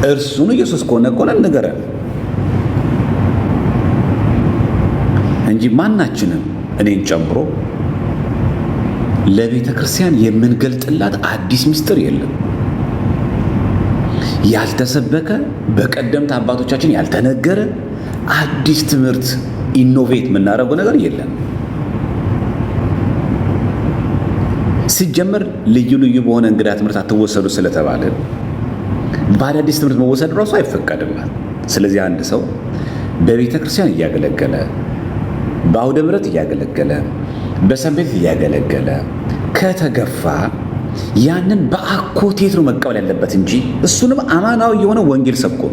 እርሱን ኢየሱስ ከሆነ ንገረን እንጂ ማናችንም እኔን ጨምሮ ለቤተ ክርስቲያን የምንገልጥላት አዲስ ምስጢር የለም። ያልተሰበከ በቀደምት አባቶቻችን ያልተነገረ አዲስ ትምህርት ኢኖቬት የምናደርገው ነገር የለም። ሲጀመር ልዩ ልዩ በሆነ እንግዳ ትምህርት አትወሰዱ ስለተባለ በአዳዲስ ትምህርት መወሰድ ራሱ አይፈቀድም። ስለዚህ አንድ ሰው በቤተ ክርስቲያን እያገለገለ በአውደ ምሕረት እያገለገለ በሰንበት እያገለገለ ከተገፋ ያንን በአኮቴት ነው መቀበል ያለበት እንጂ እሱንም አማናዊ የሆነ ወንጌል ሰብኮ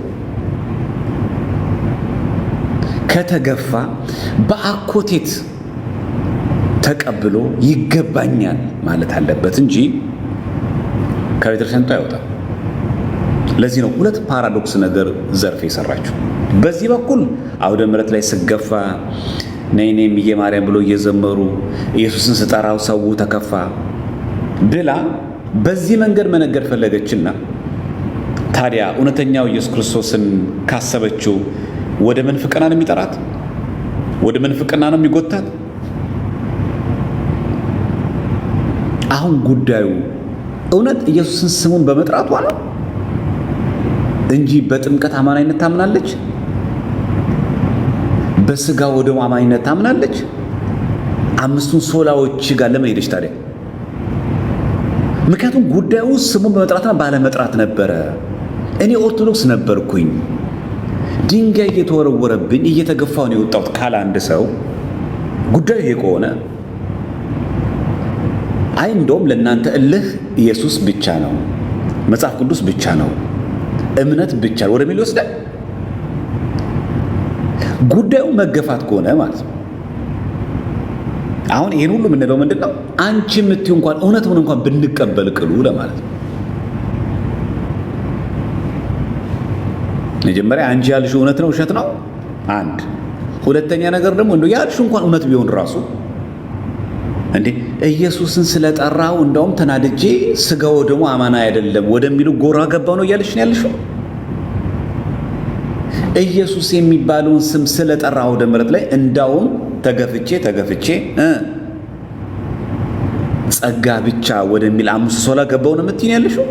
ከተገፋ በአኮቴት ተቀብሎ ይገባኛል ማለት አለበት እንጂ ከቤተክርስቲያኑ አይወጣም። ለዚህ ነው ሁለት ፓራዶክስ ነገር ዘርፍ የሰራችው። በዚህ በኩል አውደ ምሕረት ላይ ስገፋ ነይ ነይ እምዬ ማርያም ብሎ እየዘመሩ ኢየሱስን ስጠራው ሰው ተከፋ ብላ በዚህ መንገድ መነገር ፈለገችና ታዲያ እውነተኛው ኢየሱስ ክርስቶስን ካሰበችው ወደ መንፍቅና ነው የሚጠራት? ወደ መንፍቅና ነው የሚጎታት? አሁን ጉዳዩ እውነት ኢየሱስን ስሙን በመጥራቷ ነው እንጂ በጥምቀት አማናይነት ታምናለች? በስጋ ወደሙ አማናይነት ታምናለች? አምስቱን ሶላዎች ጋር ለምን ሄደች ታዲያ? ምክንያቱም ጉዳዩ ስሙን በመጥራትና ባለመጥራት ነበረ። እኔ ኦርቶዶክስ ነበርኩኝ፣ ድንጋይ እየተወረወረብኝ እየተገፋው ነው የወጣሁት ካለ አንድ ሰው ጉዳዩ ይሄ ከሆነ አይ እንደውም ለእናንተ እልህ ኢየሱስ ብቻ ነው፣ መጽሐፍ ቅዱስ ብቻ ነው፣ እምነት ብቻ ወደሚል ይወስዳል። ጉዳዩ መገፋት ከሆነ ማለት ነው። አሁን ይሄን ሁሉ የምንለው ምንድን ነው? አንቺ የምትይው እንኳን እውነቱን እንኳን ብንቀበል ቅሉ ለማለት ነው። መጀመሪያ አንቺ ያልሽው እውነት ነው ውሸት ነው አንድ። ሁለተኛ ነገር ደግሞ እንደው ያልሽው እንኳን እውነት ቢሆን ራሱ እንዴ ኢየሱስን ስለጠራው እንደውም ተናድጄ ስጋው ደግሞ አማና አይደለም ወደሚሉ ጎራ ገባው ነው እያልሽ ነው ያልሽው። ኢየሱስ የሚባለውን ስም ስለጠራው ወደ ምሕረት ላይ እንዳውም ተገፍቼ ጸጋ ብቻ ወደሚል አምስት ሶላ ገባው ነው የምትይኝ ያልሽው።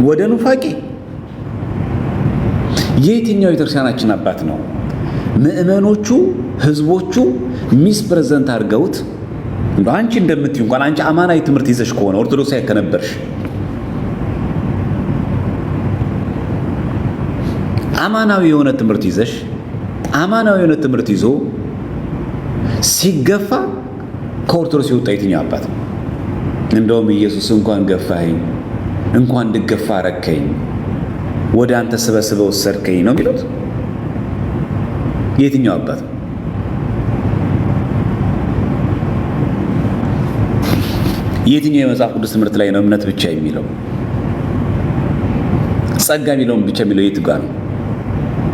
ወደ ኑፋቄ የትኛው የቤተክርስቲያናችን አባት ነው ምእመኖቹ ህዝቦቹ ሚስ ፕሬዘንት አድርገውት እንደው አንቺ እንደምትይው እንኳን አንቺ አማናዊ ትምህርት ይዘሽ ከሆነ ኦርቶዶክሳዊ ከነበርሽ አማናዊ የሆነ ትምህርት ይዘሽ አማናዊ የሆነ ትምህርት ይዞ ሲገፋ ከኦርቶዶክስ የወጣ የትኛው አባት ነው? እንደውም ኢየሱስ እንኳን ገፋኸኝ እንኳን እንድገፋ አረከኝ ወደ አንተ ስበስበው ወሰድከኝ ነው የሚሉት። የትኛው አባት? የትኛው የመጽሐፍ ቅዱስ ትምህርት ላይ ነው እምነት ብቻ የሚለው? ጸጋ የሚለውን ብቻ የሚለው የት ጋር ነው?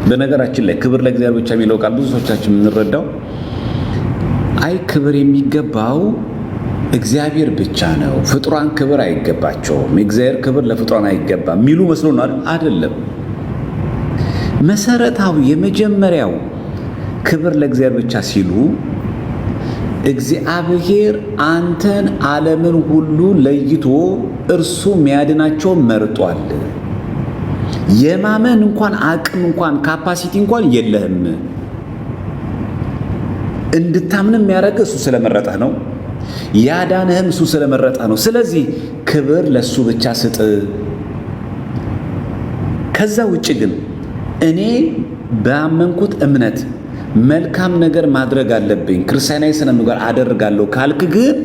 በነገራችን ላይ ክብር ለእግዚአብሔር ብቻ የሚለው ቃል ብዙ ሰዎቻችን የምንረዳው አይ ክብር የሚገባው እግዚአብሔር ብቻ ነው፣ ፍጡራን ክብር አይገባቸውም፣ የእግዚአብሔር ክብር ለፍጡራን አይገባም የሚሉ መስሎ ነው አይደለም። መሰረታዊ የመጀመሪያው ክብር ለእግዚአብሔር ብቻ ሲሉ እግዚአብሔር አንተን ዓለምን ሁሉ ለይቶ እርሱ የሚያድናቸው መርጧል። የማመን እንኳን አቅም እንኳን ካፓሲቲ እንኳን የለህም። እንድታምንም የሚያደርግ እሱ ስለመረጠህ ነው። ያዳንህም እሱ ስለመረጠህ ነው። ስለዚህ ክብር ለሱ ብቻ ስጥ። ከዛ ውጭ ግን እኔ ባመንኩት እምነት መልካም ነገር ማድረግ አለብኝ፣ ክርስቲያናዊ ስነ ምግባር አደርጋለሁ ካልክ ግን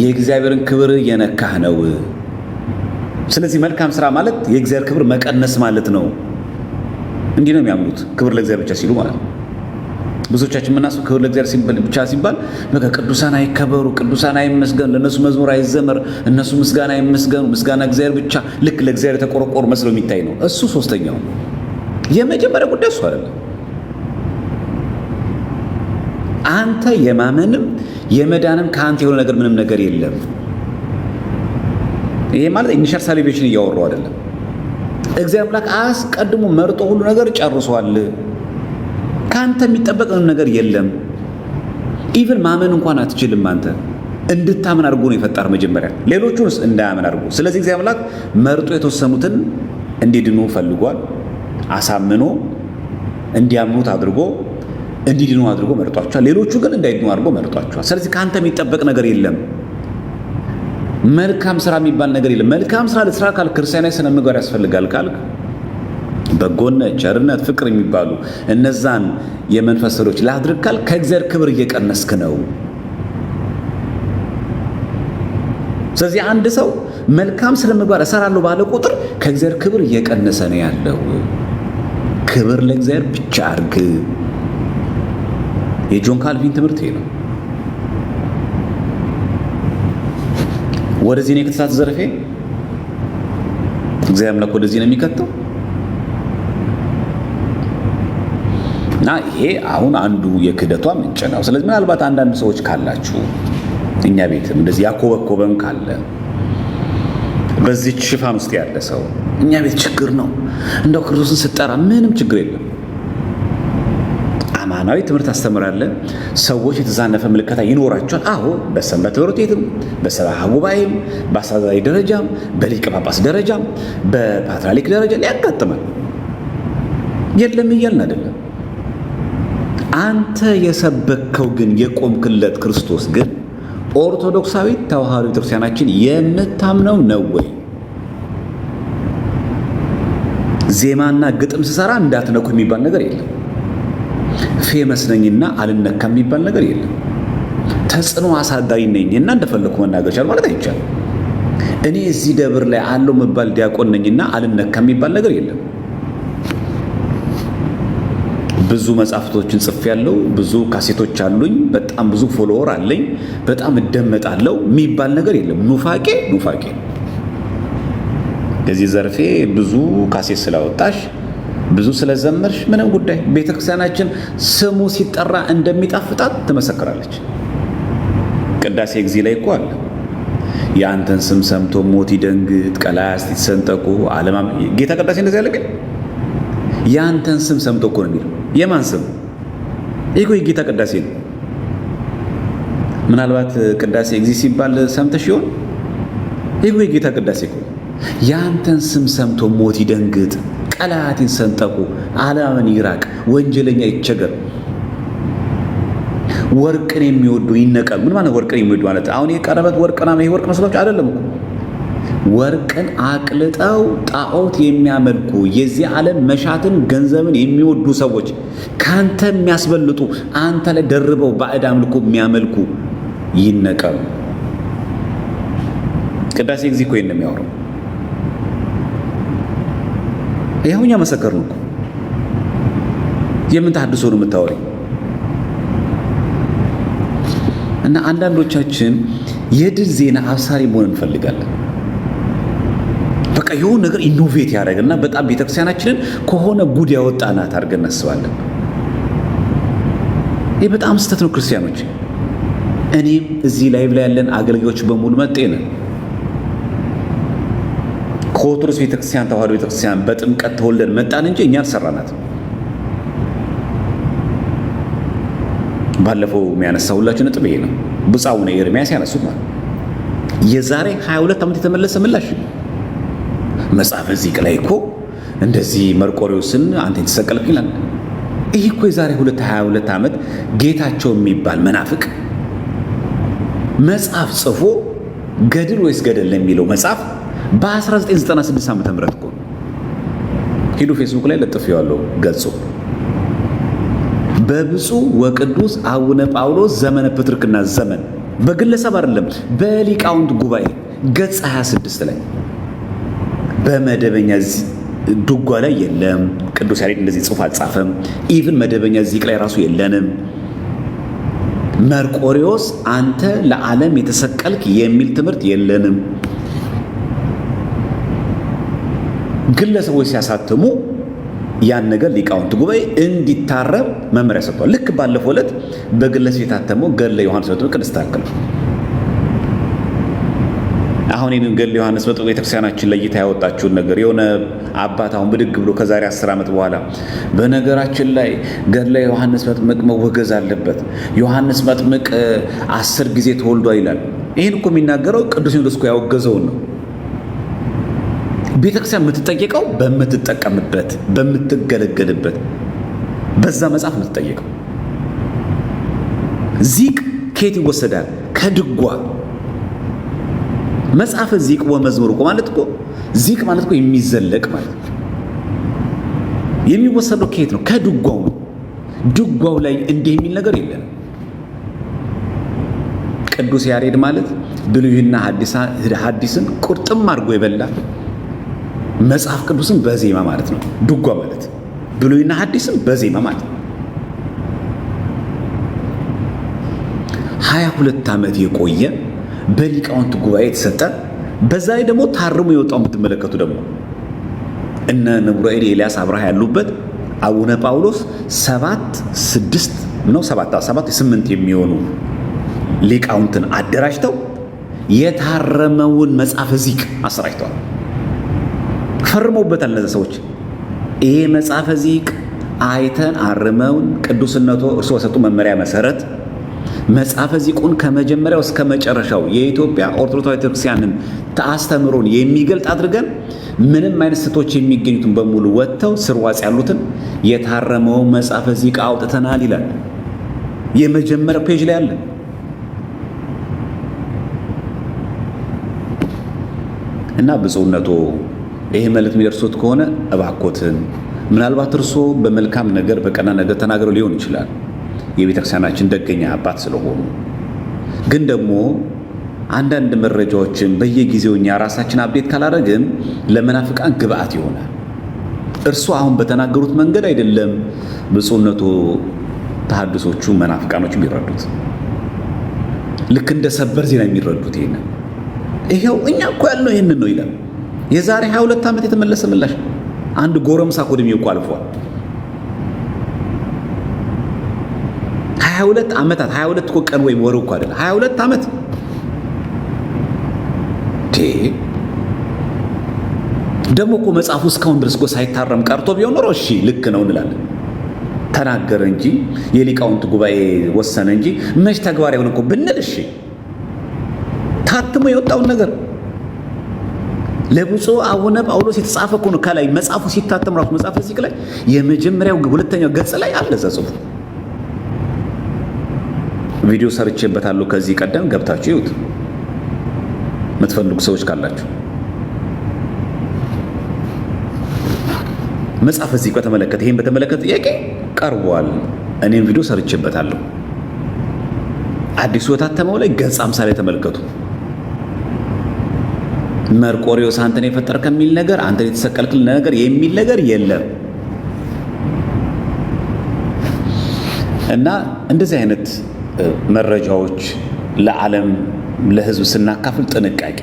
የእግዚአብሔርን ክብር እየነካህ ነው። ስለዚህ መልካም ስራ ማለት የእግዚአብሔር ክብር መቀነስ ማለት ነው። እንዲህ ነው የሚያምኑት ክብር ለእግዚአብሔር ብቻ ሲሉ ማለት ነው። ብዙዎቻችን የምናስበው ክብር ለእግዚአብሔር ብቻ ሲባል በቃ ቅዱሳን አይከበሩ፣ ቅዱሳን አይመስገኑ፣ ለእነሱ መዝሙር አይዘመር፣ እነሱ ምስጋና አይመስገኑ፣ ምስጋና እግዚአብሔር ብቻ፣ ልክ ለእግዚአብሔር የተቆረቆሩ መስሎ የሚታይ ነው። እሱ ሶስተኛው። የመጀመሪያ ጉዳይ እሱ አይደለም። አንተ የማመንም የመዳንም ከአንተ የሆነ ነገር ምንም ነገር የለም። ይሄ ማለት ኢኒሻል ሳሊቬሽን እያወራው አይደለም። እግዚአብሔር አምላክ አስቀድሞ መርጦ ሁሉ ነገር ጨርሷል። ካንተ የሚጠበቅ ነገር የለም። ኢቭን ማመን እንኳን አትችልም። አንተ እንድታምን አድርጎ ነው የፈጠረ መጀመሪያ፣ ሌሎቹንስ እንዳያምን አድርጎ። ስለዚህ እግዚአብሔር አምላክ መርጦ የተወሰኑትን እንዲድኑ ፈልጓል። አሳምኖ እንዲያምኑት አድርጎ እንዲድኑ አድርጎ መርጧቸዋል። ሌሎቹ ግን እንዳይድኑ አድርጎ መርጧቸዋል። ስለዚህ ካንተ የሚጠበቅ ነገር የለም። መልካም ስራ የሚባል ነገር የለም። መልካም ስራ ለስራ ካል ክርስቲያናዊ ስነ ምግባር ያስፈልጋል ካልክ በጎነት፣ ቸርነት፣ ፍቅር የሚባሉ እነዛን የመንፈስ ስራዎች ላድርግ ካል ከእግዚአብሔር ክብር እየቀነስክ ነው። ስለዚህ አንድ ሰው መልካም ስነ ምግባር እሰራለሁ ባለ ቁጥር ከእግዚአብሔር ክብር እየቀነሰ ነው ያለው። ክብር ለእግዚአብሔር ብቻ አድርግ። የጆን ካልቪን ትምህርት ይሄ ነው። ወደዚህ ነው የክትሳት ዘርፌ እግዚአብሔር አምላክ ወደዚህ ነው የሚከተው እና ይሄ አሁን አንዱ የክህደቷ ምንጭ ነው። ስለዚህ ምናልባት አንዳንድ ሰዎች ካላችሁ እኛ ቤትም እንደዚህ ያኮበኮበም ካለ በዚህ ሽፋን ውስጥ ያለ ሰው እኛ ቤት ችግር ነው እንደው ክርስቶስን ስጠራ ምንም ችግር የለም፣ አማናዊ ትምህርት አስተምራለን፣ ሰዎች የተዛነፈ ምልከታ ይኖራቸዋል። አዎ በሰንበት ትምህርት ቤትም በሰብዓ ጉባኤም በአስተዳዳሪ ደረጃም በሊቀ ጳጳስ ደረጃም በፓትርያርክ ደረጃ ሊያጋጥማል። የለም እያልን አይደለም። አንተ የሰበከው ግን የቆምክለት ክርስቶስ ግን ኦርቶዶክሳዊ ተዋሕዶ ቤተክርስቲያናችን የምታምነው ነው ወይ? ዜማና ግጥም ስሰራ እንዳትነኩ የሚባል ነገር የለም። ፌመስ ነኝና አልነካም የሚባል ነገር የለም። ተጽዕኖ አሳዳሪ ነኝና እንደፈለኩ መናገር ይቻላል ማለት አይቻልም። እኔ እዚህ ደብር ላይ አለው መባል ዲያቆን ነኝና አልነካም የሚባል ነገር የለም። ብዙ መጽሐፍቶችን ጽፌያለሁ፣ ብዙ ካሴቶች አሉኝ፣ በጣም ብዙ ፎሎወር አለኝ፣ በጣም እደመጣለሁ የሚባል ነገር የለም። ኑፋቄ ከዚህ ዘርፌ ብዙ ካሴት ስላወጣሽ ብዙ ስለዘመርሽ ምንም ጉዳይ። ቤተክርስቲያናችን ስሙ ሲጠራ እንደሚጣፍጣት ትመሰክራለች። ቅዳሴ ጊዜ ላይ እኮ አለ የአንተን ስም ሰምቶ ሞት ይደንግጥ፣ ቀላያት ይሰንጠቁ፣ ዓለማም ጌታ ቅዳሴ እንደዚህ ያለ ግን የአንተን ስም ሰምቶ እኮ ነው የሚለው። የማን ስም? ይሄ የጌታ ቅዳሴ ነው። ምናልባት ቅዳሴ ጊዜ ሲባል ሰምተሽ ይሆን? ይሄ የጌታ ቅዳሴ እኮ የአንተን ስም ሰምቶ ሞት ይደንግጥ፣ ቀላያት ይሰንጠቁ፣ ዓለማን ይራቅ፣ ወንጀለኛ ይቸገር፣ ወርቅን የሚወዱ ይነቀል። ምን ማለት ወርቅን የሚወዱ ማለት? አሁን የቀረበት ወርቅና ይሄ ወርቅ መስሏችሁ አይደለም እኮ። ወርቅን አቅልጠው ጣዖት የሚያመልኩ የዚህ ዓለም መሻትን ገንዘብን የሚወዱ ሰዎች ካንተ የሚያስበልጡ አንተ ላይ ደርበው ባዕድ አምልኮ የሚያመልኩ ይነቀሉ። ቅዳሴ ጊዜ እኮ ይሄን ነው የሚያወራው። ይኸው እኛ መሰከርን እኮ። የምን ተሐድሶ ነው የምታወሪው? እና አንዳንዶቻችን የድል ዜና አብሳሪ መሆን እንፈልጋለን። በቃ የሆነ ነገር ኢኖቬት ያደረገና በጣም ቤተክርስቲያናችንን ከሆነ ጉድ ያወጣናት አድርገን እናስባለን። ይህ በጣም ስህተት ነው ክርስቲያኖች። እኔም እዚህ ላይቭ ላይ ያለን አገልጋዮች በሙሉ መጤነን ከኦርቶዶክስ ቤተክርስቲያን ተዋሕዶ ቤተክርስቲያን በጥምቀት ተወልደን መጣን እንጂ እኛ አልሰራናት። ባለፈው የሚያነሳሁላችሁ ነጥብ ይሄ ነው። ብፁዕ አቡነ ኤርምያስ ያነሱት ማለት የዛሬ 22 ዓመት የተመለሰ ምላሽ መጽሐፈ ዚቅ ላይ እኮ እንደዚህ መርቆሬዎስን አንተ የተሰቀልክ ይላል። ይህ እኮ የዛሬ 22 ዓመት ጌታቸው የሚባል መናፍቅ መጽሐፍ ጽፎ ገድል ወይስ ገደል ለሚለው መጽሐፍ በ1996 ዓመተ ምህረት እኮ ሄዶ ፌስቡክ ላይ ለጥፌዋለሁ ገጹ። በብፁዕ ወቅዱስ አቡነ ጳውሎስ ዘመነ ፕትርክና ዘመን በግለሰብ አይደለም በሊቃውንት ጉባኤ ገጽ 26 ላይ በመደበኛ ድጓ ላይ የለም። ቅዱስ ያሬድ እንደዚህ ጽሑፍ አልጻፈም። ኢቭን መደበኛ ዚቅ ላይ ራሱ የለንም። መርቆሬዎስ አንተ ለዓለም የተሰቀልክ የሚል ትምህርት የለንም። ግለሰቦች ሲያሳትሙ ያን ነገር ሊቃውንት ጉባኤ እንዲታረም መመሪያ ሰጥቷል። ልክ ባለፈው ዕለት በግለሰብ የታተመው ገድለ ዮሐንስ ወጥቶ ቅድስት ታከለ አሁን ይህንን ገድለ ዮሐንስ መጥምቅ ቤተክርስቲያናችን ለይታ ያወጣችውን ነገር የሆነ አባት አሁን ብድግ ብሎ ከዛሬ 10 ዓመት በኋላ በነገራችን ላይ ገድለ ዮሐንስ መጥምቅ መወገዝ አለበት፣ ዮሐንስ መጥምቅ 10 ጊዜ ተወልዷል ይላል። ይህን እኮ የሚናገረው ቅዱስ ሲኖዶስ እኮ ያወገዘውን ነው። ቤተክርስቲያን የምትጠየቀው በምትጠቀምበት በምትገለገልበት በዛ መጽሐፍ የምትጠየቀው። ዚቅ ከየት ይወሰዳል? ከድጓ መጽሐፈ ዚቅ ወመዝሙር እኮ ማለት እኮ ዚቅ ማለት እኮ የሚዘለቅ ማለት ነው። የሚወሰደው ከየት ነው? ከድጓው ነው። ድጓው ላይ እንዲህ የሚል ነገር የለም። ቅዱስ ያሬድ ማለት ብሉይና ሐዲስን ቁርጥም አድርጎ የበላ መጽሐፍ ቅዱስን በዜማ ማለት ነው። ድጓ ማለት ብሉይና ሐዲስን በዜማ ማለት ነው። 22 ዓመት የቆየ በሊቃውንት ጉባኤ የተሰጠ በዛ ላይ ደግሞ ታርሞ የወጣው የምትመለከቱ ደግሞ እነ ንቡረ እድ ኤልያስ አብርሃ ያሉበት አቡነ ጳውሎስ 8 የሚሆኑ ሊቃውንትን አደራጅተው የታረመውን መጽሐፈ ዚቅ አሰራጭተዋል። ፈርመውበታል እነዚህ ሰዎች። ይሄ መጽሐፈ ዚቅ አይተን አርመውን ቅዱስነቶ እርሱ በሰጡ መመሪያ መሰረት መጽሐፈ ዚቁን ከመጀመሪያው እስከ መጨረሻው የኢትዮጵያ ኦርቶዶክስ ቤተክርስቲያንን ተአስተምሮን የሚገልጥ አድርገን ምንም አይነት ስህተቶች የሚገኙትን በሙሉ ወጥተው ስርዋጽ ያሉትን የታረመው መጽሐፈ ዚቅ አውጥተናል ይላል። የመጀመሪያው ፔጅ ላይ አለ። እና ብፁዕነቶ ይሄ መልእክት የሚደርሱት ከሆነ እባኮትን ምናልባት እርሶ በመልካም ነገር በቀና ነገር ተናግረው ሊሆን ይችላል የቤተክርስቲያናችን ደገኛ አባት ስለሆኑ፣ ግን ደግሞ አንዳንድ መረጃዎችን በየጊዜው እኛ ራሳችን አፕዴት ካላደረግን ለመናፍቃን ግብአት ይሆናል። እርሱ አሁን በተናገሩት መንገድ አይደለም ብፁዕነቶ ተሐድሶቹ መናፍቃኖች የሚረዱት፣ ልክ እንደ ሰበር ዜና የሚረዱት ይሄው እኛ እኮ ያልነው ይህንን ነው ይላል። የዛሬ 22 ዓመት የተመለሰ ምላሽ አንድ ጎረምሳ እኮ ዕድሜው እኮ አልፏል። 22 ዓመታት 22 እኮ ቀን ወይም ወር እኮ አይደለም 22 ዓመት ደግሞ እኮ መጽሐፉ እስካሁን ድረስ እኮ ሳይታረም ቀርቶ ቢሆን ኖሮ እሺ ልክ ነው እንላለን። ተናገረ እንጂ የሊቃውንት ጉባኤ ወሰነ እንጂ መች ተግባራዊ ሆነ እኮ ብንል እሺ ታትሞ የወጣውን ነገር ለብፁዕ አቡነ ጳውሎስ የተጻፈ እኮ ነው። ከላይ መጽሐፉ ሲታተም ራሱ መጽሐፈ ዚቅ ላይ የመጀመሪያው ሁለተኛው ገጽ ላይ አለ ጽሑፍ። ቪዲዮ ሰርቼበታለሁ ከዚህ ቀደም ገብታችሁ ይዩት የምትፈልጉ ሰዎች ካላችሁ። መጽሐፈ ዚቅ በተመለከተ ይሄን በተመለከተ ጥያቄ ቀርቧል። እኔም ቪዲዮ ሰርቼበታለሁ። አዲሱ የታተመው ላይ ገጽ 50 ላይ ተመልከቱ። መርቆሪዎስ አንተን የፈጠረ ከሚል ነገር አንተን የተሰቀልክል ነገር የሚል ነገር የለም። እና እንደዚህ አይነት መረጃዎች ለዓለም ለሕዝብ ስናካፍል ጥንቃቄ፣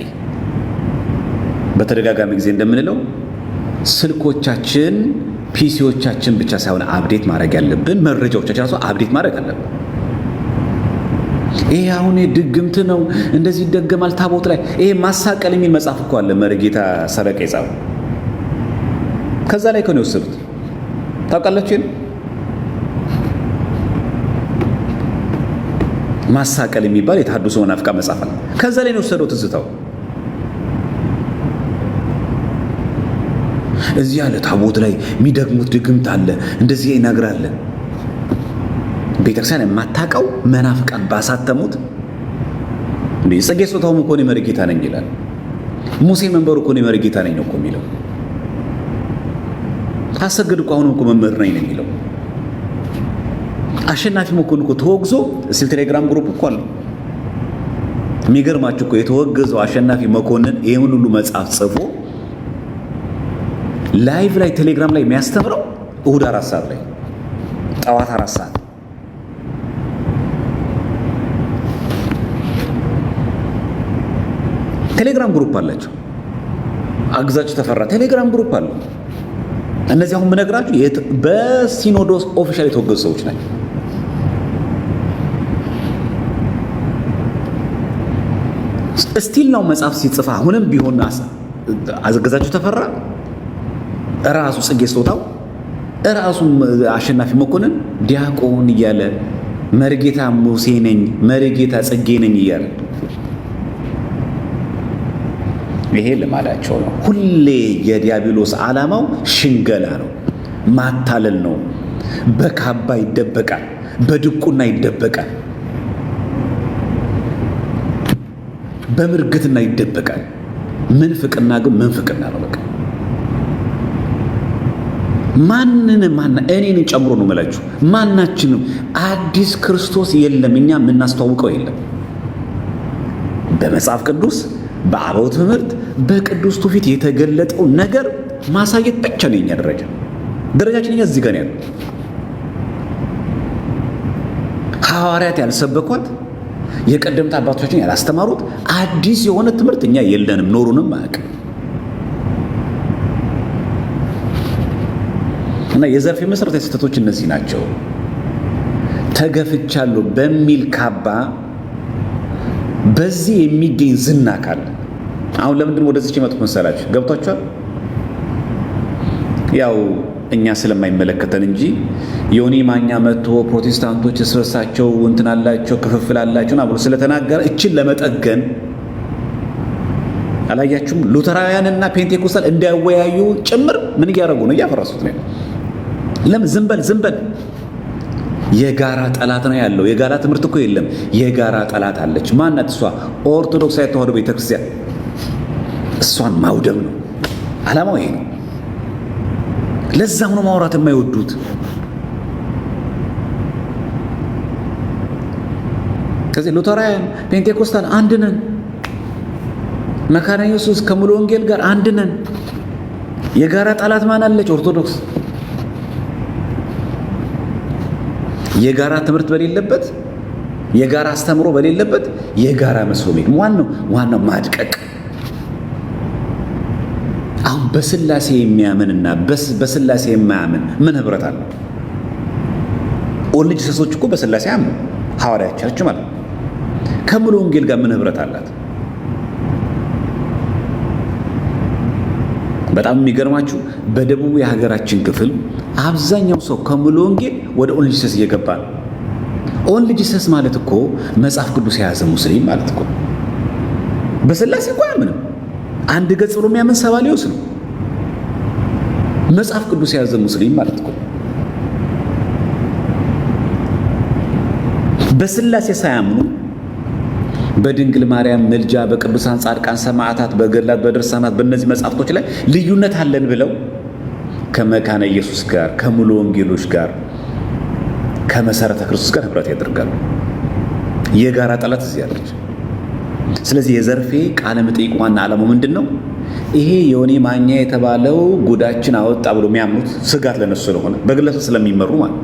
በተደጋጋሚ ጊዜ እንደምንለው ስልኮቻችን ፒሲዎቻችን ብቻ ሳይሆን አፕዴት ማድረግ ያለብን መረጃዎቻችን ራሱ አፕዴት ማድረግ አለብን። ይሄ አሁን ድግምት ነው እንደዚህ ይደገማል ታቦት ላይ ይሄ ማሳቀል የሚል መጽሐፍ እኮ አለ መርጌታ ሰረቀ የጻፈው። ከዛ ላይ ነው የወሰዱት ታውቃላችሁ። ማሳቀል የሚባል የተሐድሶ መናፍቃን መጽሐፍ አለ። ከዛ ላይ ነው የወሰደው ትዝታው። እዚህ ያለ ታቦት ላይ የሚደግሙት ድግምት አለ እንደዚህ ይናግራል። ቤተክርስቲያን የማታውቀው መናፍቃን ባሳተሙት እንዴ ጽጌ ጾታውም እኮ ነው መርጌታ ነኝ ይላል። ሙሴ መንበሩ እኮ ነው መርጌታ ነኝ ነው እኮ የሚለው። ታሰግድ እኮ አሁን እኮ መምህር ነኝ ነው የሚለው። አሸናፊ መኮንን እኮ ተወግዞ እስቲ ቴሌግራም ግሩፕ እኮ አለ። የሚገርማችሁ እኮ የተወገዘው አሸናፊ መኮንን ይሄን ሁሉ መጽሐፍ ጽፎ ላይቭ ላይ ቴሌግራም ላይ የሚያስተምረው እሁድ 4 ሰዓት ላይ ጠዋት 4 ሰዓት ቴሌግራም ግሩፕ አላቸው። አግዛችሁ ተፈራ ቴሌግራም ግሩፕ አለው። እነዚህ አሁን የምነግራችሁ በሲኖዶስ ኦፊሻል የተወገዙ ሰዎች ናቸው። እስቲል ነው መጽሐፍ ሲጽፋ አሁንም ቢሆን አዘገዛቸው ተፈራ ራሱ ጽጌ ስጦታው ራሱ አሸናፊ መኮንን ዲያቆን እያለ መርጌታ ሙሴ ነኝ መርጌታ ጽጌ ነኝ እያለ ይሄ ልማዳቸው ነው። ሁሌ የዲያብሎስ ዓላማው ሽንገላ ነው፣ ማታለል ነው። በካባ ይደበቃል፣ በድቁና ይደበቃል፣ በምርግትና ይደበቃል። ምንፍቅና ግን ምንፍቅና ነው። በቃ እኔን ጨምሮ ነው የምላችሁ። ማናችንም አዲስ ክርስቶስ የለም፣ እኛ የምናስተዋውቀው የለም። በመጽሐፍ ቅዱስ በአበው ትምህርት በቅዱስ ትውፊት የተገለጠው ነገር ማሳየት ብቻ ነው የኛ ደረጃችን። እኛ እዚህ ጋር ያለው ሐዋርያት ያልሰበኳት የቀደምት አባቶቻችን ያላስተማሩት አዲስ የሆነ ትምህርት እኛ የለንም፣ ኖሩንም አያውቅም። እና የዘርፌ መሰረታዊ ስህተቶች እነዚህ ናቸው። ተገፍቻለሁ በሚል ካባ በዚህ የሚገኝ ዝና ካለ አሁን ለምንድን ወደዚህ የመጡት መሰላችሁ? ገብቷችኋል? ያው እኛ ስለማይመለከተን እንጂ ዮኒ ማኛ መጥቶ ፕሮቴስታንቶች እስረሳቸው እንትን አላቸው ክፍፍል አላቸው ብሎ ስለተናገረ እችን ለመጠገን አላያችሁም? ሉተራውያንና ፔንቴኮስታል እንዳያወያዩ ጭምር ምን እያደረጉ ነው? እያፈረሱት ነው። ለምን? ዝም በል የጋራ ጠላት ነው ያለው። የጋራ ትምህርት እኮ የለም። የጋራ ጠላት አለች። ማናት እሷ? ኦርቶዶክሳዊ ተዋሕዶ ቤተክርስቲያን። እሷን ማውደም ነው ዓላማው። ይሄ ነው። ለዛም ነው ማውራት የማይወዱት። ከዚህ ሉተራውያን ፔንቴኮስታል አንድ ነን፣ መካነ ኢየሱስ ከሙሉ ወንጌል ጋር አንድ ነን። የጋራ ጠላት ማን አለች? ኦርቶዶክስ። የጋራ ትምህርት በሌለበት፣ የጋራ አስተምሮ በሌለበት የጋራ መስሎ ዋናው ማድቀቅ። አሁን በስላሴ የሚያምንና በስላሴ የማያምን ምን ህብረት አለው? ኦንሊ ጂሰሶች እኮ በስላሴ ያምኑ ሐዋርያቻችሁ ማለት ከሙሉ ወንጌል ጋር ምን ህብረት አላት? በጣም የሚገርማችሁ በደቡብ የሀገራችን ክፍል አብዛኛው ሰው ከሙሉ ወንጌል ወደ ኦንሊ ጂሰስ እየገባ ነው። ኦንሊ ጂሰስ ማለት እኮ መጽሐፍ ቅዱስ የያዘ ሙስሊም ማለት እኮ። በስላሴ እኮ አያምንም። አንድ ገጽ ብሎ የሚያምን ሰባሊዮስ ነው። መጽሐፍ ቅዱስ የያዘ ሙስሊም ማለት እኮ። በስላሴ ሳያምኑ በድንግል ማርያም ምልጃ፣ በቅዱሳን ጻድቃን ሰማዕታት፣ በገድላት፣ በድርሳናት በእነዚህ መጽሐፍቶች ላይ ልዩነት አለን ብለው ከመካነ ኢየሱስ ጋር ከሙሉ ወንጌሎች ጋር ከመሰረተ ክርስቶስ ጋር ህብረት ያደርጋሉ። የጋራ ጠላት እዚህ አለች። ስለዚህ የዘርፌ ቃለ መጠይቅ ዋና ዓላማው ምንድን ነው? ይሄ ዮኒ ማኛ የተባለው ጉዳችን አወጣ ብሎ የሚያምኑት ስጋት ለነሱ ስለሆነ በግለሰብ ስለሚመሩ ማለት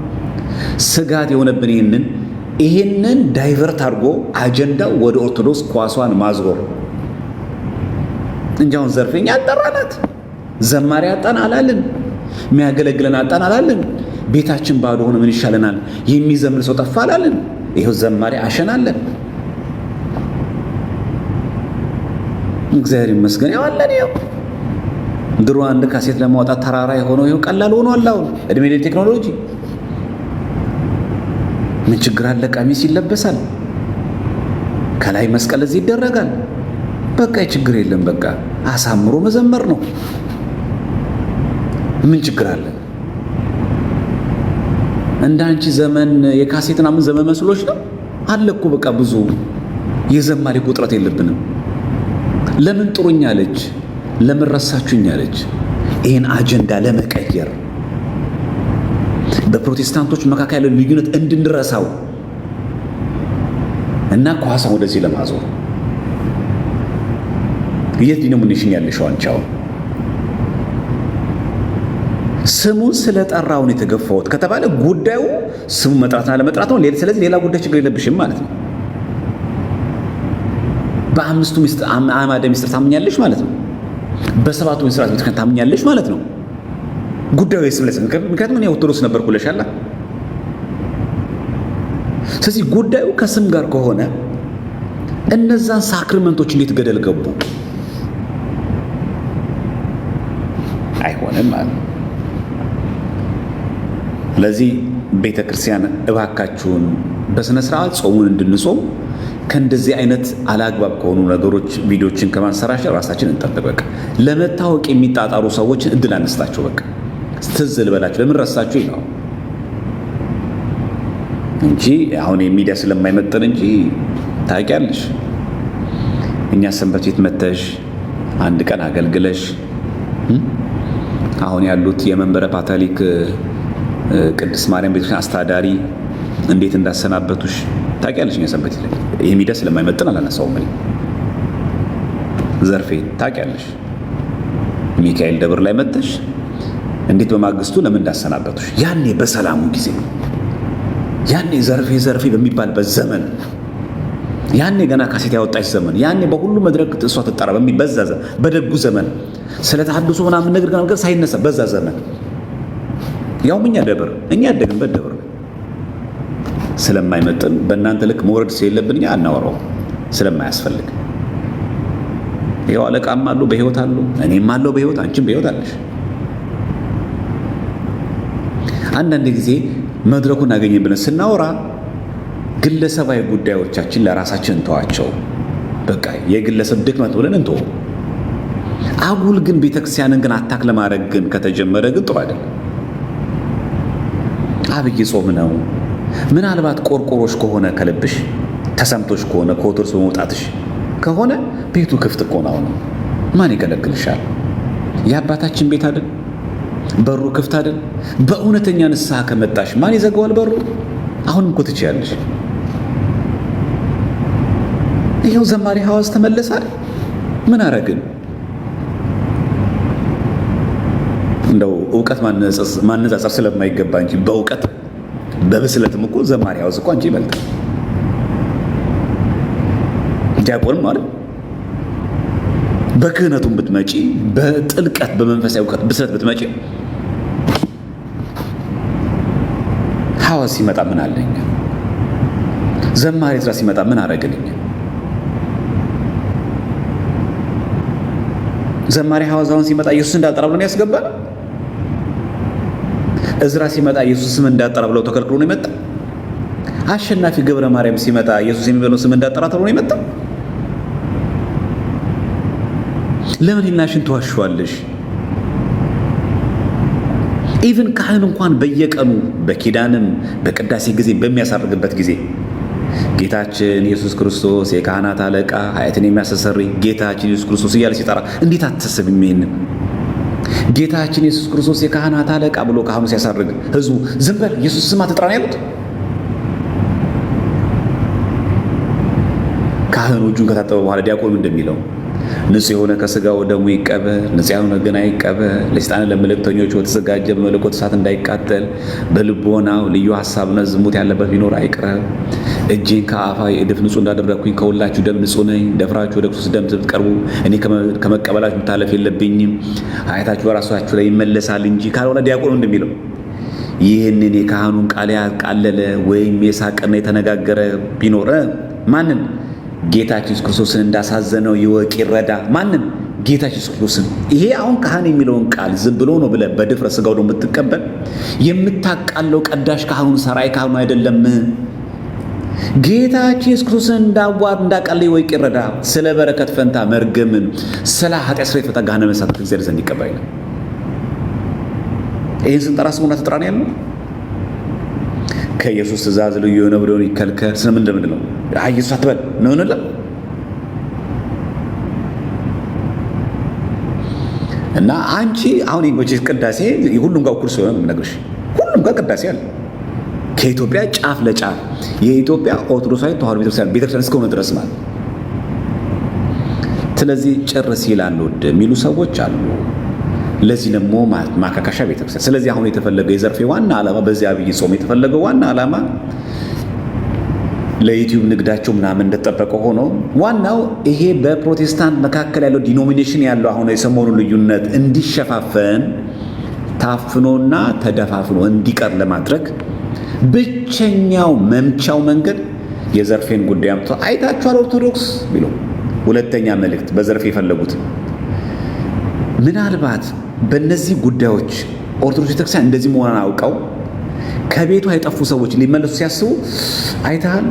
ስጋት የሆነብን ይሄንን ዳይቨርት አድርጎ አጀንዳው ወደ ኦርቶዶክስ ኳሷን ማዝጎር እንጂ አሁን ዘርፌኛ አጠራናት፣ ዘማሪ አጣን አላልን፣ የሚያገለግለን አጣን አላልን፣ ቤታችን ባዶ ሆነ ምን ይሻለናል፣ የሚዘምር ሰው ጠፋ አላልን። ይሄው ዘማሪ አሸናለን። እግዚአብሔር ይመስገን። ያው አለን። ያው ድሮ አንድ ካሴት ለማውጣት ተራራ የሆነው ይሄው ቀላል ሆኗል። አሁን እድሜ ለቴክኖሎጂ ምን ችግር አለ? ቀሚስ ይለበሳል፣ ከላይ መስቀል እዚህ ይደረጋል። በቃ ችግር የለም። በቃ አሳምሮ መዘመር ነው። ምን ችግር አለ? እንዳንቺ ዘመን የካሴት ምናምን ዘመን መስሎሽ ነው አለ እኮ። በቃ ብዙ የዘማሪ ቁጥረት የለብንም። ለምን ጥሩኝ አለች? ለምን ረሳችሁኝ አለች? ይህን አጀንዳ ለመቀየር በፕሮቴስታንቶች መካከል ያለው ልዩነት እንድንረሳው እና ኳሳን ወደዚህ ለማዞር የት ዲኖሚኔሽን ያለሽው አንቻው ስሙን ስለጠራው ነው የተገፋሁት ከተባለ ጉዳዩ ስሙ መጥራትና ለመጥራት ነው። ስለዚህ ሌላ ጉዳይ ችግር የለብሽም ማለት ነው። በአምስቱ አዕማደ ምስጢር ታምኛለሽ ማለት ነው። በሰባቱ ምስጢራት ቤተክርስቲያን ታምኛለሽ ማለት ነው። ጉዳዩ የስም ለስም ምክንያቱም እኔ ኦርቶዶክስ ነበርኩ ብለሻል። ስለዚህ ጉዳዩ ከስም ጋር ከሆነ እነዛን ሳክሪመንቶች እንዴት ገደል ገቡ? አይሆንም ማለት ነው። ስለዚህ ቤተ ክርስቲያን እባካችሁን በስነ ስርዓት ጾሙን እንድንጾም ከእንደዚህ አይነት አላግባብ ከሆኑ ነገሮች ቪዲዮችን ከማንሰራሸት ራሳችን እንጠብቅ። በቃ ለመታወቅ የሚጣጣሩ ሰዎችን እድል አነስታቸው። በቃ ትዝ ልበላችሁ ለምን ረሳችሁ ነው እንጂ አሁን የሚዲያ ስለማይመጠን እንጂ ታውቂያለሽ፣ እኛ ሰንበት ቤት መተሽ አንድ ቀን አገልግለሽ አሁን ያሉት የመንበረ ፓትርያርክ ቅድስት ማርያም ቤተክርስቲያን አስተዳዳሪ እንዴት እንዳሰናበቱሽ ታውቂያለሽ። እኛ ሰንበት ቤት ይሄ ሚዲያ ስለማይመጠን አላነሳውም። ዘርፌ ታውቂያለሽ፣ ሚካኤል ደብር ላይ መተሽ እንዴት በማግስቱ ለምን እንዳሰናበቱሽ ያኔ በሰላሙ ጊዜ ያኔ ዘርፌ በሚባልበት ዘመን ያኔ ገና ካሴት ያወጣች ዘመን ያኔ በሁሉ መድረክ እሷ ትጠራ በሚበዛ በደጉ ዘመን ስለ ተሐድሶ ምናምን ነገር ሳይነሳ በዛ ዘመን ያው እኛ ያደግንበት ደብር ስለማይመጥን በእናንተ ልክ መውረድ ስለሌለብን እኛ አናወራው ስለማያስፈልግ ይኸው አለቃም አሉ በህይወት አሉ፣ እኔም አለው በህይወት፣ አንቺም በህይወት አለሽ። አንዳንድ ጊዜ መድረኩን አገኘን ብለን ስናወራ ግለሰባዊ ጉዳዮቻችን ለራሳችን እንተዋቸው። በቃ የግለሰብ ድክመት ብለን እንተው። አጉል ግን ቤተክርስቲያንን ግን አታክ ለማድረግ ግን ከተጀመረ ግን ጥሩ አይደለም። አብይ ጾም ነው። ምናልባት ቆርቆሮሽ ከሆነ ከልብሽ ተሰምቶሽ ከሆነ ከወትሮስ በመውጣትሽ ከሆነ ቤቱ ክፍት እኮ ነው። ማን ይከለክልሻል? የአባታችን ቤት አይደል? በሩ ክፍት አይደል? በእውነተኛ ንስሐ ከመጣሽ ማን ይዘጋዋል በሩ? አሁንም እኮ ትችያለሽ። ይኸው ዘማሪ ሐዋስ ተመለሳል። ምን አረግን? እንደው ዕውቀት ማነጻጸር ስለማይገባ እንጂ በእውቀት በብስለትም እኮ ዘማሪ ሐዋስ እኮ አንቺ ይበልጣል። ዲያቆንም ማለት በክህነቱም ብትመጪ በጥልቀት በመንፈሳዊ ዕውቀት ብስለት ብትመጪ ሐዋስ ሲመጣ ምን አለኝ? ዘማሪ ዕዝራ ሲመጣ ምን አረግልኝ? ዘማሪ ሐዋስ አሁን ሲመጣ ኢየሱስ እንዳልጠራ ብሎ ነው ያስገባል። ዕዝራ ሲመጣ ኢየሱስ ስም እንዳጠራ ብለው ተከልክሎ ነው የመጣ። አሸናፊ ገብረ ማርያም ሲመጣ ኢየሱስ የሚበለው ስም እንዳጠራ ተብሎ ነው የመጣ። ለምን ህሊናሽን ትዋሽዋለሽ? ኢቭን ካህን እንኳን በየቀኑ በኪዳንም በቅዳሴ ጊዜ በሚያሳርግበት ጊዜ ጌታችን ኢየሱስ ክርስቶስ የካህናት አለቃ ኃጢአትን የሚያስተሰርይ ጌታችን ኢየሱስ ክርስቶስ እያለ ሲጠራ እንዴት አትሰብም? ይሄንን ጌታችን ኢየሱስ ክርስቶስ የካህናት አለቃ ብሎ ካህኑ ሲያሳርግ ህዝቡ ዝም በል ኢየሱስ ስም አትጥራ ነው ያሉት። ካህኑ እጁን ከታጠበ በኋላ ዲያቆኑ እንደሚለው ንጹሕ የሆነ ከሥጋው ደሙ ይቀበል፣ ንጹሕ የሆነ ግን አይቀበል፣ ለሰይጣን ለመልእክተኞች በተዘጋጀ በመለኮት እሳት እንዳይቃጠል፣ በልቦናው ልዩ ሐሳብና ዝሙት ያለበት ቢኖር አይቅረብ። እጄን ከአፋዊ እድፍ ንጹሕ እንዳደረግኩኝ ከሁላችሁ ደም ንጹሕ ነኝ። ደፍራችሁ ወደ ክርስቶስ ደም ብትቀርቡ እኔ ከመቀበላችሁ መታለፍ የለብኝም። ኃጢአታችሁ በራሳችሁ ላይ ይመለሳል እንጂ ካልሆነ ዲያቆኑ እንደሚለው ይህንን የካህኑን ቃል ያቃለለ ወይም የሳቀና የተነጋገረ ቢኖር ማንን? ጌታችን ኢየሱስ ክርስቶስን እንዳሳዘነው ይወቅ ይረዳ። ማንን? ጌታችን ኢየሱስ ክርስቶስን። ይሄ አሁን ካህን የሚለውን ቃል ዝም ብሎ ነው ብለህ በድፍረት ስጋው ነው የምትቀበል። የምታቃለው ቀዳሽ ካህኑን ሰራይ ካህኑ አይደለም። ጌታችን ኢየሱስ ክርስቶስን እንዳቃለ ይወቅ ይረዳ። ስለ በረከት ፈንታ መርገምን፣ ስለ ኃጢአት ስርየት ፈንታ ገሃነመ እሳት ከእግዚአብሔር ዘንድ ይቀበል። ይህን ስንጠራ ስሙና ትጥራ ነው ያለው። ከኢየሱስ ትእዛዝ ልዩ የሆነ ብሎን ይከልከል። ስለምን እንደምንድን ነው ኢየሱስ አትበል ነው እንላለን። እና አንቺ አሁን ይመችሽ ቅዳሴ ሁሉም ጋር እኩል ስለሆነ የምነግርሽ ሁሉም ጋር ቅዳሴ አለ። ከኢትዮጵያ ጫፍ ለጫፍ የኢትዮጵያ ኦርቶዶክሳዊ ተዋሕዶ ቤተክርስቲያን እስከሆነ ድረስ ማለት። ስለዚህ ጭር ሲል አንወድ የሚሉ ሰዎች አሉ። ለዚህ ደግሞ ማካካሻ ቤተክርስቲያን። ስለዚህ አሁን የተፈለገው የዘርፌ ዋና ዓላማ በዚህ አብይ ጾም የተፈለገው ዋና ዓላማ ለዩቲዩብ ንግዳቸው ምናምን እንደተጠበቀ ሆኖ ዋናው ይሄ በፕሮቴስታንት መካከል ያለው ዲኖሚኔሽን ያለው አሁን የሰሞኑ ልዩነት እንዲሸፋፈን ታፍኖና ተደፋፍኖ እንዲቀር ለማድረግ ብቸኛው መምቻው መንገድ የዘርፌን ጉዳይ አምጥቶ አይታችኋል ኦርቶዶክስ ቢሎ ሁለተኛ መልእክት በዘርፌ የፈለጉት ምናልባት በእነዚህ ጉዳዮች ኦርቶዶክስ ቤተክርስቲያን እንደዚህ መሆኗን አውቀው ከቤቱ የጠፉ ሰዎች ሊመለሱ ሲያስቡ አይታል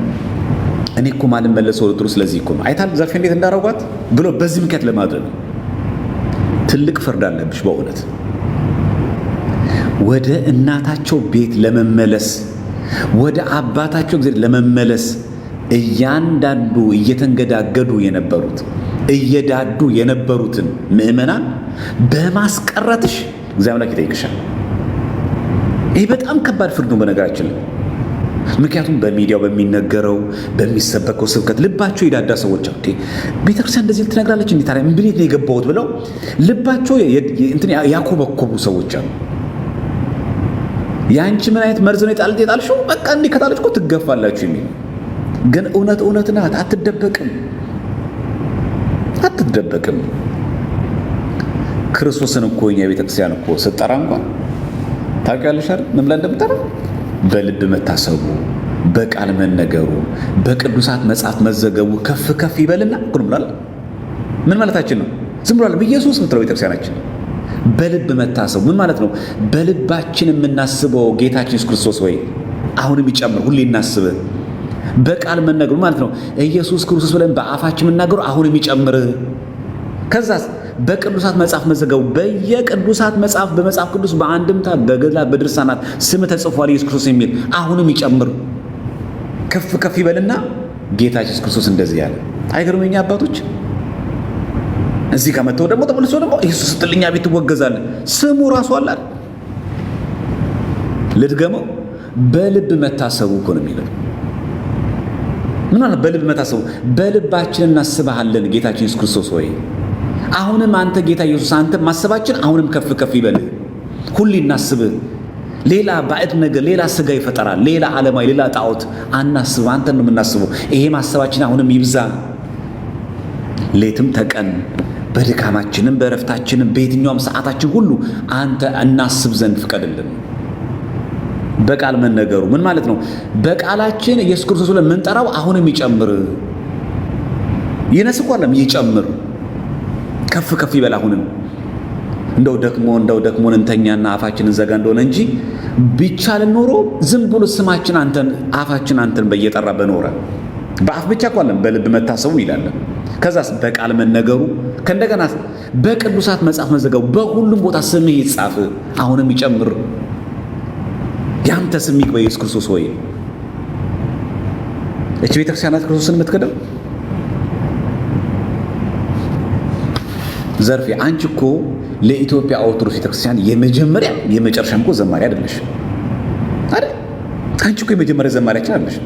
እኔ እኮ ማልመለሰው ኦርቶዶክስ ስለዚህ እኮ አይታል ዘርፌ እንዴት እንዳረጓት ብሎ በዚህ ምክንያት ለማድረግ ትልቅ ፍርድ አለብሽ በእውነት ወደ እናታቸው ቤት ለመመለስ ወደ አባታቸው እግዚአብሔር ለመመለስ እያንዳንዱ እየተንገዳገዱ የነበሩት እየዳዱ የነበሩትን ምእመናን በማስቀረትሽ እግዚአብሔር ላይ ይጠይቅሻል። ይህ በጣም ከባድ ፍርድ ነው በነገራችን ላይ። ምክንያቱም በሚዲያው በሚነገረው በሚሰበከው ስብከት ልባቸው የዳዳ ሰዎች አሉ። ቤተክርስቲያን እንደዚህ ትነግራለች እንዴ ታዲያ ምን ነው የገባሁት ብለው ልባቸው እንትን ያኮበኮቡ ሰዎች አሉ። ያንቺ ምን አይነት መርዝ ነው የጣልሽው? በቃ እንዲህ ከጣለች እኮ ትገፋላችሁ የሚል ግን እውነት ናት። አትደበቅም። ክርስቶስን እኮ እኛ ቤተክርስቲያን እኮ ስጠራ እንኳን ታውቂያለሽ አይደል? ምን ብላ እንደምጠራ በልብ መታሰቡ፣ በቃል መነገሩ፣ በቅዱሳት መጽሐፍ መዘገቡ ከፍ ከፍ ይበልና ሁሉ ብሏል። ምን ማለታችን ነው? ዝም ብሏል በኢየሱስ ምትለው ቤተክርስቲያናችን በልብ መታሰቡ ምን ማለት ነው? በልባችን የምናስበው ጌታችን ኢየሱስ ክርስቶስ ወይ አሁንም ይጨምር ሁሌ እናስብ። በቃል መነገሩ ማለት ነው ኢየሱስ ክርስቶስ ብለን በአፋችን የምናገሩ አሁንም ይጨምር። ከዛስ በቅዱሳት መጽሐፍ መዘገቡ በየቅዱሳት መጽሐፍ በመጽሐፍ ቅዱስ በአንድምታ በገድላት በድርሳናት ስም ተጽፏል ኢየሱስ ክርስቶስ የሚል አሁንም ይጨምር ከፍ ከፍ ይበልና ጌታችን ኢየሱስ ክርስቶስ እንደዚህ ያለ አይገርመኛ አባቶች እዚህ ጋር መተው ደግሞ ተመልሶ ደግሞ ኢየሱስ ስትልኛ ቤት ትወገዛለህ ስሙ ራሱ አለ ልድገመው በልብ መታሰቡ እኮ ነው የሚለው ምን ማለት በልብ መታሰቡ በልባችን እናስብሃለን ጌታችን ኢየሱስ ክርስቶስ ወይ አሁንም አንተ ጌታ ኢየሱስ አንተ ማሰባችን አሁንም ከፍ ከፍ ይበል ሁሉ እናስብ ሌላ ባዕድ ነገር ሌላ ስጋ ይፈጠራል ሌላ ዓለማዊ ሌላ ጣዖት አናስብ አንተ ነው የምናስበው ይሄ ማሰባችን አሁንም ይብዛ ሌትም ተቀን በድካማችንም በረፍታችንም በየትኛውም ሰዓታችን ሁሉ አንተ እናስብ ዘንድ ፍቀድልን በቃል መነገሩ ምን ማለት ነው በቃላችን ኢየሱስ ክርስቶስ ብለን የምንጠራው አሁንም ይጨምር ይነስቋለም ይጨምር ከፍ ከፍ ይበል አሁንም እንደው ደክሞን እንተኛና አፋችንን ዘጋ እንደሆነ እንጂ ቢቻል ኖሮ ዝም ብሎ ስማችን አንተን አፋችን አንተን በየጠራ በኖረ በአፍ ብቻ ቆለም በልብ መታሰቡ ይላል ከዛስ በቃል መነገሩ ከእንደገና በቅዱሳት መጽሐፍ መዘገቡ በሁሉም ቦታ ስምህ ይጻፍ አሁንም ይጨምር ያንተ ስም ይግባ ኢየሱስ ክርስቶስ ሆይ እቺ ቤተክርስቲያናት ክርስቶስን የምትከደው ዘርፌ አንቺ እኮ ለኢትዮጵያ ኦርቶዶክስ ቤተክርስቲያን የመጀመሪያ የመጨረሻም እኮ ዘማሪ አይደለሽ አይደል አንቺ እኮ የመጀመሪያ ዘማሪያችን አይደለሽ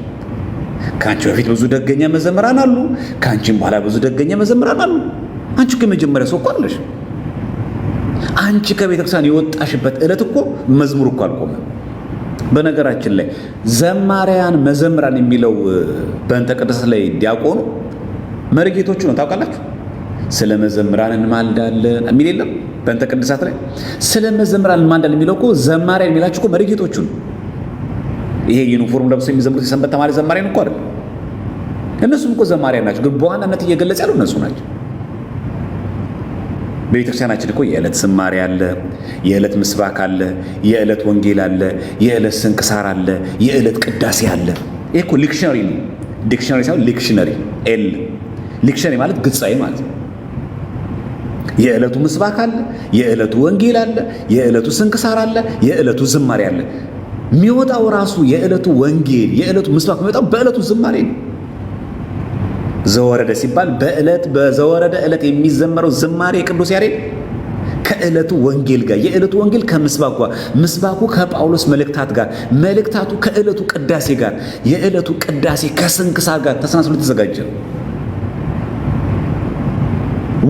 ካንቺ በፊት ብዙ ደገኛ መዘምራን አሉ ካንቺም በኋላ ብዙ ደገኛ መዘምራን አሉ አንቺ እኮ የመጀመሪያ ሰው እኮ አይደለሽ አንቺ ከቤተክርስቲያን የወጣሽበት ዕለት እኮ መዝሙር እኮ አልቆመም በነገራችን ላይ ዘማሪያን መዘምራን የሚለው በእንተ ቅድስት ላይ ዲያቆኑ መርጌቶቹ ነው ታውቃላችሁ ስለ መዘምራን እንማልዳለን የሚል የለም በእንተ ቅድሳት ላይ ስለ መዘምራን እንማልዳለን የሚለው እኮ ዘማሪያን የሚላችሁ እኮ መርጌቶቹ ነው ይሄ ዩኒፎርም ለብሰው የሚዘምሩት የሰንበት ተማሪ ዘማሪያን እኮ አይደል እነሱም እኮ ዘማሪያን ናቸው ግን በዋናነት እየገለጸ ያለው እነሱ ናቸው በቤተክርስቲያናችን እኮ የዕለት ዝማሬ አለ የዕለት ምስባክ አለ የዕለት ወንጌል አለ የዕለት ስንክሳር አለ የዕለት ቅዳሴ አለ ይሄ እኮ ዲክሽነሪ ነው ዲክሽነሪ ሳይሆን ዲክሽነሪ ኤል ዲክሽነሪ ማለት ግጻይ ማለት ነው የዕለቱ ምስባክ አለ የዕለቱ ወንጌል አለ የዕለቱ ስንክሳር አለ የዕለቱ ዝማሬ አለ የሚወጣው ራሱ የዕለቱ ወንጌል የዕለቱ ምስባክ የሚወጣው በዕለቱ ዝማሬ ነው ዘወረደ ሲባል በዘወረደ ዕለት የሚዘመረው ዝማሬ ቅዱስ ያሬድ ከዕለቱ ወንጌል ጋር የዕለቱ ወንጌል ከምስባኩ ጋር ምስባኩ ከጳውሎስ መልእክታት ጋር መልእክታቱ ከዕለቱ ቅዳሴ ጋር የዕለቱ ቅዳሴ ከስንክሳር ጋር ተሰናስሎ ተዘጋጀ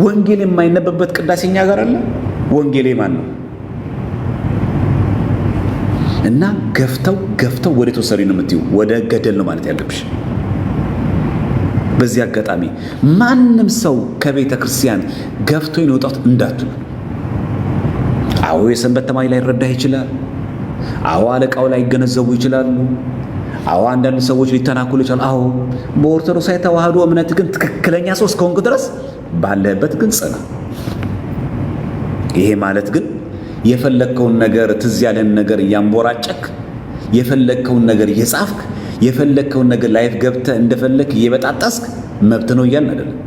ወንጌል የማይነበብበት ቅዳሴኛ ጋር አለ ወንጌል ማን ነው እና ገፍተው ወደ ተወሰዱ ነው የምትዩ ወደ ገደል ነው ማለት ያለብሽ በዚህ አጋጣሚ ማንም ሰው ከቤተ ክርስቲያን ገፍቶ ይወጣት እንዳትሉ አዎ የሰንበት ተማሪ ላይ ረዳህ ይችላል አዎ አለቃው ላይ ገነዘቡ ይችላሉ አዎ አንዳንድ ሰዎች ሊተናኮሉ ይችላል። አዎ በኦርቶዶክሳዊ ተዋህዶ እምነት ግን ትክክለኛ ሰው እስከሆንክ ድረስ ባለበት ግን ጽና። ይሄ ማለት ግን የፈለግከውን ነገር ትዝ ያለን ነገር እያንቦራጨክ የፈለግከውን ነገር እየጻፍክ የፈለግከውን ነገር ላይፍ ገብተህ እንደፈለክ እየበጣጠስክ መብት ነው እያልን አይደለም።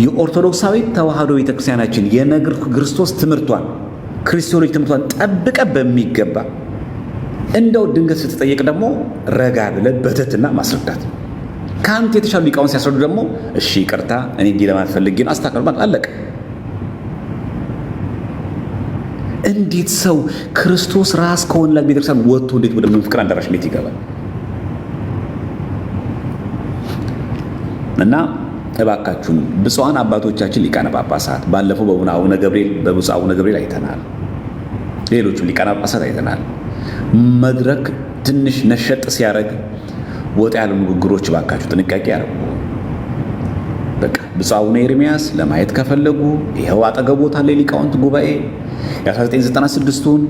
የኦርቶዶክሳዊ ተዋህዶ ቤተክርስቲያናችን የነገር ክርስቶስ ትምህርቷን ክርስቲያኖች ትምህርቷን ጠብቀ በሚገባ እንደው ድንገት ስትጠየቅ ደግሞ ረጋ ብለህ በትህትና ማስረዳት። ከአንተ የተሻሉ ሊቃውንት ሲያስረዱ ደግሞ እሺ ይቅርታ እኔ እንዲህ ለማለት ፈልጌ ነው አስተካክል ማለት አለቀ። እንዴት ሰው ክርስቶስ ራስ ከሆነላት ቤተክርስቲያን ወጥቶ እንዴት ወደ ፍቅር አዳራሽ እንዴት ይገባል? እና እባካችሁን ብፁዓን አባቶቻችን ሊቃነ ጳጳሳት ባለፈው በብፁዕ አቡነ ገብርኤል አይተናል። ሌሎቹም ሊቃነ ጳጳሳት አይተናል። መድረክ ትንሽ ነሸጥ ሲያደርግ ወጣ ያሉ ንግግሮች እባካችሁ ጥንቃቄ ያደርጉ። በቃ ብፁዕ አቡነ ኤርምያስ ለማየት ከፈለጉ ይኸው አጠገቦት አለ ሊቃውንት ጉባኤ የ1996ቱን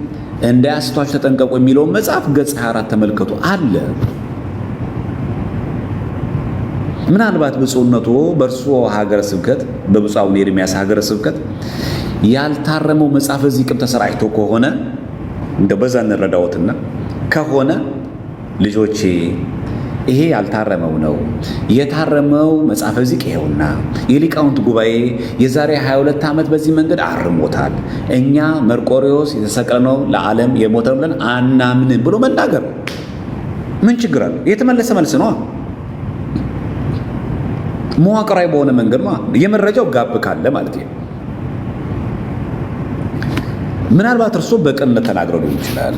እንዳያስቷችሁ ተጠንቀቁ የሚለውን መጽሐፍ ገጽ 24 ተመልከቱ አለ። ምናልባት ብፁዕነቱ በእርሶ ሀገረ ስብከት በብፁዕ አቡነ ኤርምያስ ሀገረ ስብከት ያልታረመው መጽሐፍ እዚህ ቅም ተሰራጭቶ ከሆነ እንደው በዛ እንረዳዎትና ከሆነ ልጆቼ ይሄ ያልታረመው ነው። የታረመው መጽሐፈ ዚቅ ይሄውና የሊቃውንት ጉባኤ የዛሬ 22 ዓመት በዚህ መንገድ አርሞታል። እኛ መርቆሪዎስ የተሰቀለነው ለዓለም የሞተ ብለን አናምንም ብሎ መናገር ምን ችግር አለ? የተመለሰ መልስ ነው። መዋቅራዊ በሆነ መንገድ ነው። የመረጃው ጋብ ካለ ማለት ነው። ምናልባት እርሶ በቅንነት ተናግረው ሊሆን ይችላል።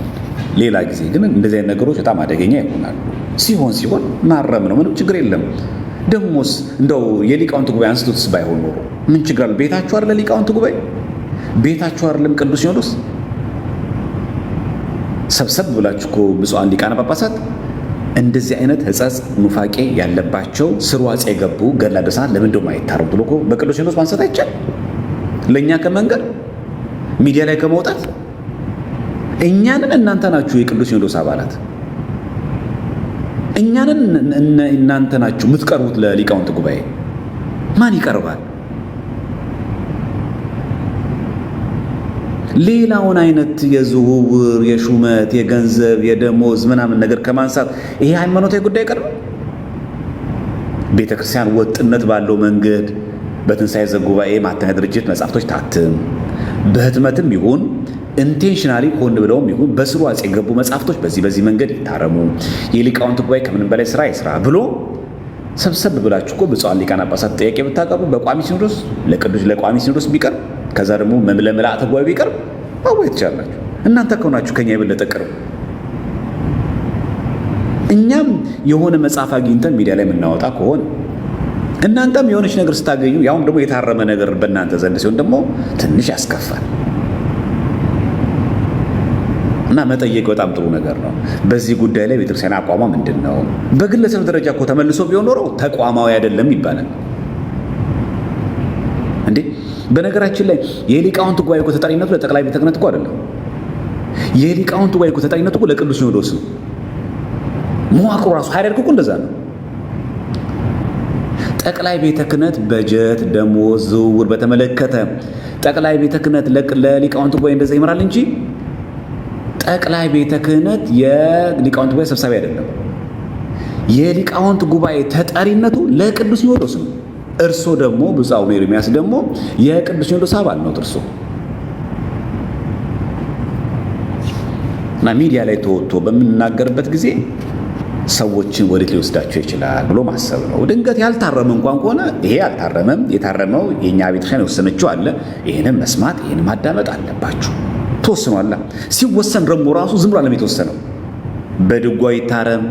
ሌላ ጊዜ ግን እንደዚህ አይነት ነገሮች በጣም አደገኛ ይሆናሉ። ሲሆን ማረም ነው፣ ምንም ችግር የለም። ደሞስ እንደው የሊቃውንት ጉባኤ አንስቶትስ ባይሆን ኖሮ ምን ችግር አለ? ቤታችሁ አይደለ ሊቃውንት ጉባኤ? ቤታችሁ አይደለም ቅዱስ ሲኖዶስ? ሰብሰብ ብላችሁ እኮ ብፁዓን ሊቃነ ጳጳሳት እንደዚህ አይነት ሕጸጽ ኑፋቄ ያለባቸው ስርዋጽ የገቡ ገድለ ድርሳናት ለምን እንደው አይታረም ብሎ እኮ በቅዱስ ሲኖዶስ ማንሳት አይቻል? ለእኛ ከመንገድ ሚዲያ ላይ ከመውጣት እኛንን እናንተ ናችሁ የቅዱስ ሲኖዶስ አባላት፣ እኛንን እናንተ ናችሁ የምትቀርቡት ለሊቃውንት ጉባኤ። ማን ይቀርባል? ሌላውን አይነት የዝውውር የሹመት የገንዘብ የደሞዝ ምናምን ነገር ከማንሳት ይሄ ሃይማኖታዊ ጉዳይ ቀርብ። ቤተክርስቲያን ወጥነት ባለው መንገድ በትንሣኤ ዘጉባኤ ማተሚያ ድርጅት መጽሐፍቶች ታትም፣ በህትመትም ይሁን ኢንቴንሽናሊ ሆን ብለውም ይሁን በስሩ አጽ የገቡ መጽሐፍቶች በዚህ መንገድ ይታረሙ፣ የሊቃውንት ጉባኤ ከምንም በላይ ስራ ይስራ ብሎ ሰብሰብ ብላችሁ እኮ ብፁዓን ሊቃነ ጳጳሳት ጥያቄ ብታቀርቡ በቋሚ ሲኖዶስ ለቋሚ ሲኖዶስ ቢቀርብ ከዛ ደግሞ ለምልዓተ ጉባኤ ቢቀርብ ማወቅ ትችላላችሁ። እናንተ ከሆናችሁ ከኛ የበለጠ ቅርብ። እኛም የሆነ መጽሐፍ አግኝተን ሚዲያ ላይ የምናወጣ ከሆነ እናንተም የሆነች ነገር ስታገኙ ያውም ደግሞ የታረመ ነገር በእናንተ ዘንድ ሲሆን ደግሞ ትንሽ ያስከፋል እና መጠየቅ በጣም ጥሩ ነገር ነው። በዚህ ጉዳይ ላይ ቤተክርስቲያን አቋሟ ምንድን ነው? በግለሰብ ደረጃ እኮ ተመልሶ ቢሆን ኖሮ ተቋማዊ አይደለም ይባላል እንዴ። በነገራችን ላይ የሊቃውንት ጉባኤ እኮ ተጠሪነቱ ለጠቅላይ ቤተ ክህነት እኮ አይደለም። የሊቃውንት ጉባኤ እኮ ተጠሪነቱ እኮ ለቅዱስ ሲኖዶስ ነው። መዋቅሩ ራሱ ሃይራርኪ እኮ እንደዛ ነው። ጠቅላይ ቤተ ክህነት በጀት፣ ደሞዝ፣ ዝውውር በተመለከተ ጠቅላይ ቤተ ክህነት ለሊቃውንት ጉባኤ እንደዛ ይመራል እንጂ ጠቅላይ ቤተ ክህነት የሊቃውንት ጉባኤ ሰብሳቢ አይደለም። የሊቃውንት ጉባኤ ተጠሪነቱ ለቅዱስ ሲኖዶስ ነው። እርሶ ደግሞ ብፁዕ አቡነ ኤርምያስ ደግሞ የቅዱስ ሲኖዶስ አባል ነው። እርሶ እና ሚዲያ ላይ ተወጥቶ በምንናገርበት ጊዜ ሰዎችን ወዴት ሊወስዳቸው ይችላል ብሎ ማሰብ ነው። ድንገት ያልታረመ እንኳን ከሆነ ይሄ አልታረመም፣ የታረመው የእኛ ቤተክርስቲያን የወሰነችው አለ፣ ይህንን መስማት ይህን ማዳመጥ አለባችሁ። ተወስኗል። ሲወሰን ደግሞ ራሱ ዝም ብሎ አለም የተወሰነው። በድጓ ይታረም፣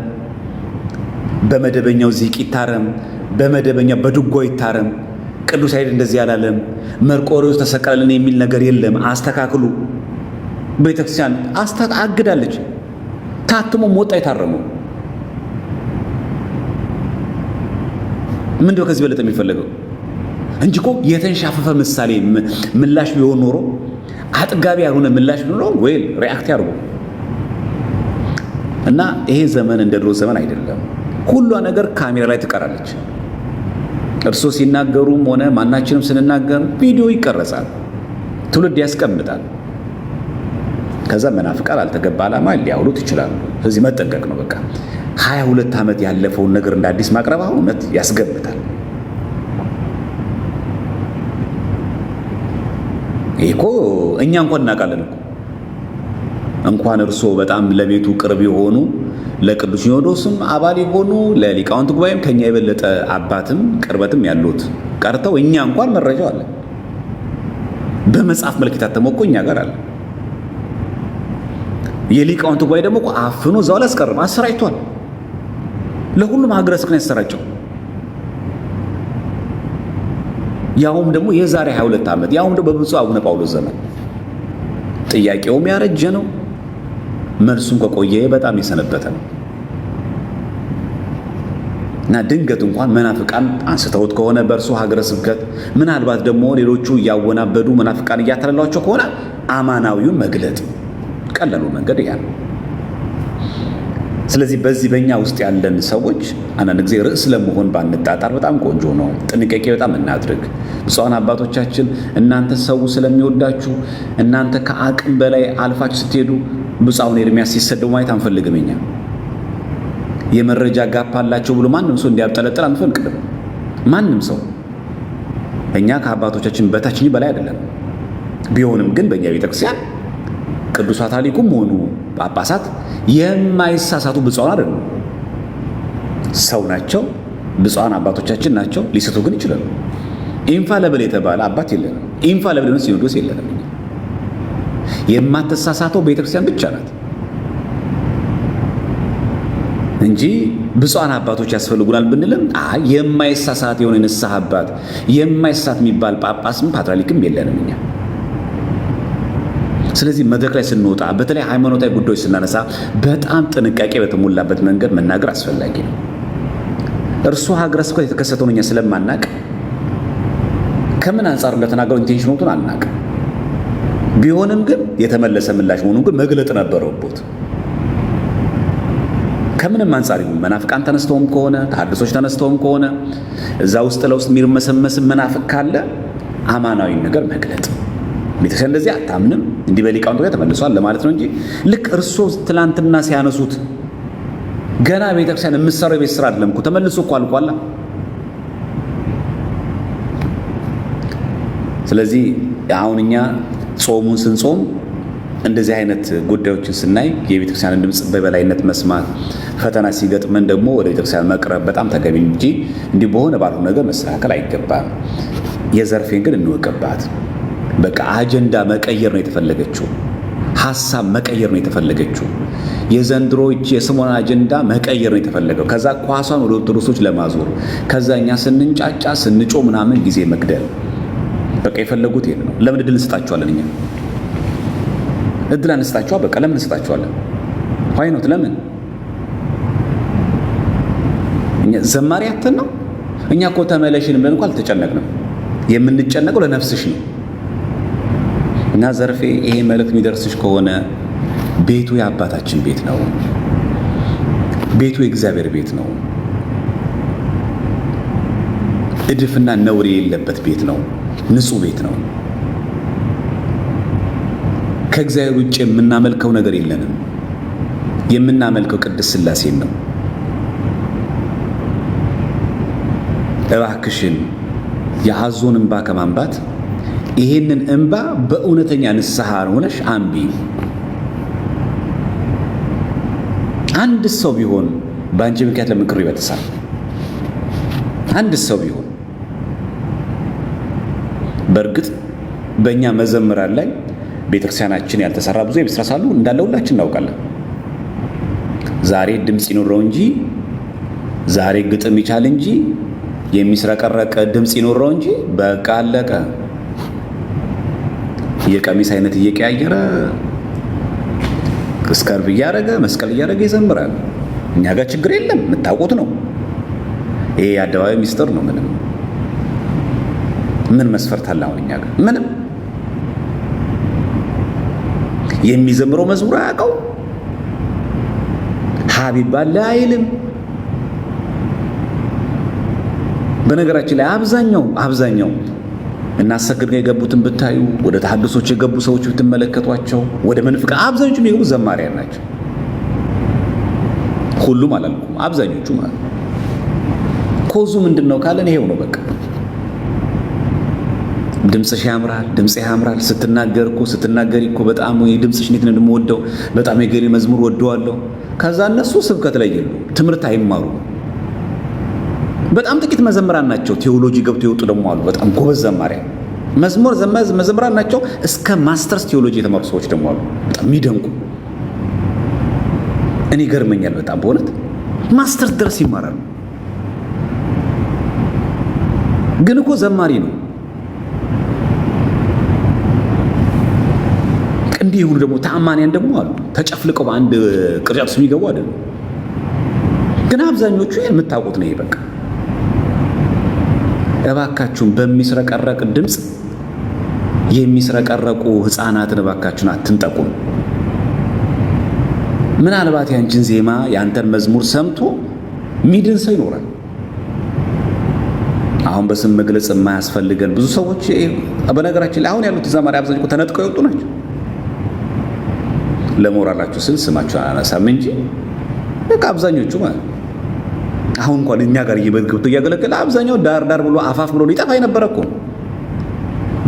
በመደበኛው ዚቅ ይታረም፣ በመደበኛ በድጓ ይታረም። ቅዱስ ያሬድ እንደዚህ ያላለም፣ መርቆሬዎስ ተሰቀለልን የሚል ነገር የለም። አስተካክሉ። ቤተክርስቲያን አግዳለች። ታትሞ ሞጣ የታረመው ምንድነው? ከዚህ በለጠ የሚፈለገው እንጂ እኮ የተንሻፈፈ ምሳሌ ምላሽ ቢሆን ኖሮ አጥጋቢ ያልሆነ ምላሽ ቢሆን ኖሮ ወይ ሪአክት ያርጉ። እና ይሄ ዘመን እንደ ድሮ ዘመን አይደለም። ሁሏ ነገር ካሜራ ላይ ትቀራለች። እርሶ ሲናገሩም ሆነ ማናችንም ስንናገር ቪዲዮ ይቀረጻል፣ ትውልድ ያስቀምጣል። ከዛ መናፍቃን አልተገባ ዓላማ ሊያውሉት ይችላሉ። ስለዚህ መጠንቀቅ ነው። በቃ 22 ዓመት ያለፈውን ነገር እንደ አዲስ ማቅረብ እውነት ያስገምታል። ይሄ እኮ እኛ እንኳን እናውቃለን እኮ እንኳን እርሶ በጣም ለቤቱ ቅርብ የሆኑ ለቅዱስ ሲኖዶስም አባል የሆኑ ለሊቃውንት ጉባኤም ከኛ የበለጠ አባትም ቅርበትም ያሉት ቀርተው እኛ እንኳን መረጃው አለ። በመጽሐፍ መልክ የታተመው እኮ እኛ ጋር አለ። የሊቃውንት ጉባኤ ደግሞ አፍኖ እዛው ላይ አስቀርም አሰራጭቷል። ለሁሉም ሀገረ ስብከት ያሰራጨው ያውም ደግሞ የዛሬ 22 ዓመት ያውም ደግሞ በብፁዕ አቡነ ጳውሎስ ዘመን። ጥያቄውም ያረጀ ነው፣ መልሱም ከቆየ በጣም የሰነበተ ነው። እና ድንገት እንኳን መናፍቃን አንስተውት ከሆነ በእርሱ ሀገረ ስብከት ምናልባት ደግሞ ሌሎቹ እያወናበዱ መናፍቃን እያተለሏቸው ከሆነ አማናዊውን መግለጥ ቀላሉ መንገድ ያ ነው። ስለዚህ በዚህ በእኛ ውስጥ ያለን ሰዎች አንዳንድ ጊዜ ርዕስ ለመሆን ባንጣጣር በጣም ቆንጆ ነው። ጥንቃቄ በጣም እናድርግ። ብፁዓን አባቶቻችን እናንተ ሰው ስለሚወዳችሁ እናንተ ከአቅም በላይ አልፋችሁ ስትሄዱ ብፁዕ አቡነ ኤርምያስ ሲሰደቡ ማየት አንፈልግም። እኛ የመረጃ ጋፕ አላቸው ብሎ ማንም ሰው እንዲያብጠለጥል አንፈቅድም። ማንም ሰው እኛ ከአባቶቻችን በታች እንጂ በላይ አይደለም። ቢሆንም ግን በእኛ ቤተክርስቲያን ቅዱስ ካቶሊኩም ሆኑ ጳጳሳት የማይሳሳቱ ብፁዓን አይደሉም። ሰው ናቸው፣ ብፁዓን አባቶቻችን ናቸው። ሊስቱ ግን ይችላሉ። ኢንፋሊብል የተባለ አባት የለንም። ኢንፋሊብል የሆነ ሲኖዶስ የለንም። የማትሳሳተው ቤተክርስቲያን ብቻ ናት እንጂ ብፁዓን አባቶች ያስፈልጉናል ብንልም የማይሳሳት የሆነ ንስሐ አባት የማይሳሳት የሚባል ጳጳስም ፓትርያርክም የለንም እኛ። ስለዚህ መድረክ ላይ ስንወጣ በተለይ ሃይማኖታዊ ጉዳዮች ስናነሳ በጣም ጥንቃቄ በተሞላበት መንገድ መናገር አስፈላጊ ነው። እርሱ ሀገረ ስብከት የተከሰተውን እኛ ስለማናቅ ከምን አንጻር እንደተናገረው ኢንቴንሽኑን አናቅ። ቢሆንም ግን የተመለሰ ምላሽ መሆኑን ግን መግለጥ ነበረበት። ከምንም አንጻር ይሁን መናፍቃን ተነስተውም ከሆነ ተሐድሶች ተነስተውም ከሆነ እዛ ውስጥ ለውስጥ የሚርመሰመስ መናፍቅ ካለ አማናዊ ነገር መግለጥ። ቤተክርስቲያን እንደዚህ አታምንም እንዲህ በሊቃውንቱ ጋር ተመልሷል ለማለት ነው እንጂ ልክ እርሶ ትላንትና ሲያነሱት ገና ቤተክርስቲያን የምትሰራው ቤት ስራ አይደለም እኮ ተመልሶ እኮ አልቋላ። ስለዚህ አሁን እኛ ጾሙን ስንጾም እንደዚህ አይነት ጉዳዮችን ስናይ የቤተክርስቲያንን ድምፅ በበላይነት መስማት፣ ፈተና ሲገጥመን ደግሞ ወደ ቤተክርስቲያን መቅረብ በጣም ተገቢ እንጂ እንዲህ በሆነ ባልሆነ ነገር መስተካከል አይገባም። የዘርፌን ግን እንወቅባት። በቃ አጀንዳ መቀየር ነው የተፈለገችው፣ ሐሳብ መቀየር ነው የተፈለገችው። የዘንድሮ የስሞና አጀንዳ መቀየር ነው የተፈለገው። ከዛ ኳሷን ወደ ኦርቶዶክሶች ለማዞር ከዛ እኛ ስንንጫጫ ስንጮ ምናምን ጊዜ መግደል። በቃ የፈለጉት ይሄን ነው። ለምን እድል እንስጣቸዋለን? እኛ እድል አንስጣቸዋ። በቃ ለምን እንስጣቸዋለን? ሆይ ነው ለምን እኛ ዘማሪ አተን ነው? እኛ እኮ ተመለሽን ብለን እንኳን አልተጨነቅንም። የምንጨነቀው ለነፍስሽ ነው። እና ዘርፌ ይሄ መልእክት የሚደርስሽ ከሆነ ቤቱ የአባታችን ቤት ነው። ቤቱ የእግዚአብሔር ቤት ነው። እድፍና ነውር የሌለበት ቤት ነው። ንጹህ ቤት ነው። ከእግዚአብሔር ውጭ የምናመልከው ነገር የለንም። የምናመልከው ቅድስት ሥላሴን ነው። እባክሽን የአዞን እንባ ከማንባት ይሄንን እንባ በእውነተኛ ንስሐ ሆነሽ አንቢ። አንድ ሰው ቢሆን በአንቺ ምክንያት ለምን ቅር ይበጥሳል? አንድ ሰው ቢሆን በእርግጥ በእኛ መዘምራን ላይ ቤተክርስቲያናችን ያልተሰራ ብዙ የቤት ስራ ሳሉ እንዳለ ሁላችን እናውቃለን። ዛሬ ድምፅ ይኖረው እንጂ ዛሬ ግጥም ይቻል እንጂ የሚስረቀረቅ ድምፅ ይኖረው እንጂ በቃ አለቀ። የቀሚስ አይነት እየቀያየረ ስካርፍ እያደረገ መስቀል እያደረገ ይዘምራል። እኛ ጋር ችግር የለም፣ የምታውቁት ነው። ይሄ የአደባባይ ሚስጥር ነው። ምን መስፈርት አለ አሁን እኛ ጋር? ምንም። የሚዘምረው መዝሙር አያውቀው፣ ሀቢባል ላይ አይልም። በነገራችን ላይ አብዛኛው እናሰግድ ጋር የገቡትን ብታዩ፣ ወደ ተሐድሶች የገቡ ሰዎች ብትመለከቷቸው፣ ወደ መንፍቃ አብዛኞቹ የገቡ ዘማሪያን ናቸው። ሁሉም አላልኩም፣ አብዛኞቹ ማለት ኮዙ ምንድነው ካለን ይሄው ነው። በቃ ድምጽሽ ያምራል፣ ድምጽ ያምራል፣ ስትናገሪ እኮ በጣም የድምጽሽ እንዴት ነው እንደምወደው፣ በጣም የገሌ መዝሙር ወደዋለሁ። ከዛ እነሱ ስብከት ላይ የሉ፣ ትምህርት አይማሩ። በጣም ጥቂት መዘምራን ናቸው ቴዎሎጂ ገብቶ የወጡ ደግሞ አሉ። በጣም ጎበዝ ዘማሪያን መዘምራን ናቸው። እስከ ማስተርስ ቴዎሎጂ የተማሩ ሰዎች ደግሞ አሉ፣ በጣም የሚደንቁ። እኔ ገርመኛል በጣም በእውነት ማስተርስ ድረስ ይማራሉ። ግን እኮ ዘማሪ ነው። እንዲህ ይሁኑ ደግሞ ተአማንያን ደግሞ አሉ፣ ተጨፍልቀው በአንድ ቅርጫት ውስጥ የሚገቡ አይደለም። ግን አብዛኞቹ የምታውቁት ነው። በቃ እባካችሁን በሚስረቀረቅ ድምፅ የሚስረቀረቁ ሕፃናትን እባካችሁን አትንጠቁም። ምናልባት ያንቺን ዜማ ያንተን መዝሙር ሰምቶ ሚድን ሰው ይኖራል። አሁን በስም መግለጽ የማያስፈልገን ብዙ ሰዎች በነገራችን ላይ አሁን ያሉት ዘማሪ አብዛኛው ተነጥቀው የወጡ ናቸው። ለሞራላችሁ ስል ስማቸው አናሳም እንጂ በቃ አብዛኞቹ ማለት አሁን እንኳን እኛ ጋር እየበግብቶ እያገለገለ አብዛኛው ዳር ብሎ አፋፍ ብሎ ሊጠፋ የነበረ እኮ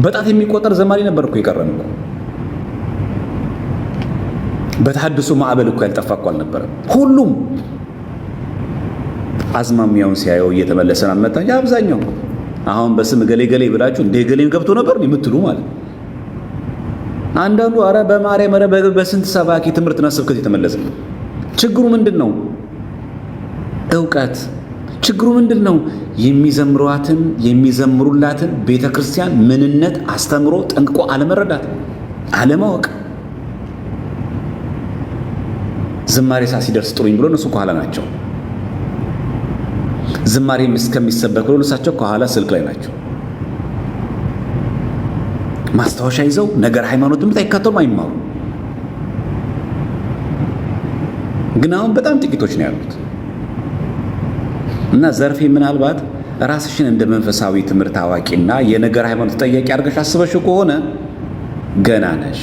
በጣት የሚቆጠር ዘማሪ ነበር እኮ የቀረን እኮ። በተሐድሶ ማዕበል እኮ ያልጠፋ እኮ አልነበረም። ሁሉም አዝማሚያውን ሲያየው እየተመለሰ አመጣ። አብዛኛው አሁን በስም ገሌ ብላችሁ እንደ ገሌን ገብቶ ነበር የምትሉ ማለት አንዳንዱ አረ በማርያም አረ በስንት ሰባኪ ትምህርትና ስብከት የተመለሰ። ችግሩ ምንድነው? ዕውቀት። ችግሩ ምንድነው? የሚዘምሩላትን ቤተክርስቲያን ምንነት አስተምሮ ጠንቅቆ አለመረዳት፣ አለማወቅ። ዝማሬ ሲደርስ ጥሩኝ ብሎ እነሱ ከኋላ ናቸው። ዝማሬ እስከሚሰበክ ብሎ እነሳቸው ከኋላ ስልክ ላይ ናቸው። ማስታወሻ ይዘው ነገር ሃይማኖት ትምህርት አይከተሉም፣ አይማሩ። ግን አሁን በጣም ጥቂቶች ነው ያሉት። እና ዘርፌ ምናልባት ራስሽን እንደ መንፈሳዊ ትምህርት አዋቂና የነገር ሃይማኖት ተጠያቂ አድርገሽ አስበሽው ከሆነ ገና ነሽ።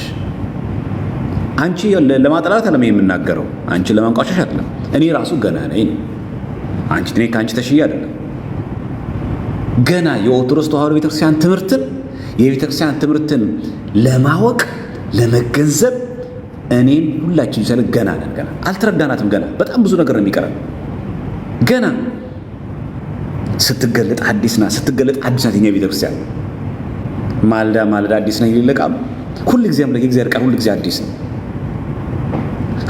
አንቺ ለማጥላላት አለም የምናገረው፣ አንቺ ለማንቋሸሽ አይደለም። እኔ ራሱ ገና ነኝ። እኔ ከአንቺ ተሽዬ አይደለም። ገና የኦርቶዶክስ ተዋሕዶ ቤተክርስቲያን ትምህርትን ለማወቅ ለመገንዘብ እኔም ሁላችን ይችላል። ገና ነን። ገና አልተረዳናትም። ገና በጣም ብዙ ነገር ነው የሚቀረን። ገና ስትገለጥ አዲስ ናት የኛ ቤተክርስቲያን። ማልዳ አዲስ ነው ይልቃሉ። ሁሉ ጊዜ አምላክ የእግዚአብሔር ቃል ሁሉ ጊዜ አዲስ ነው።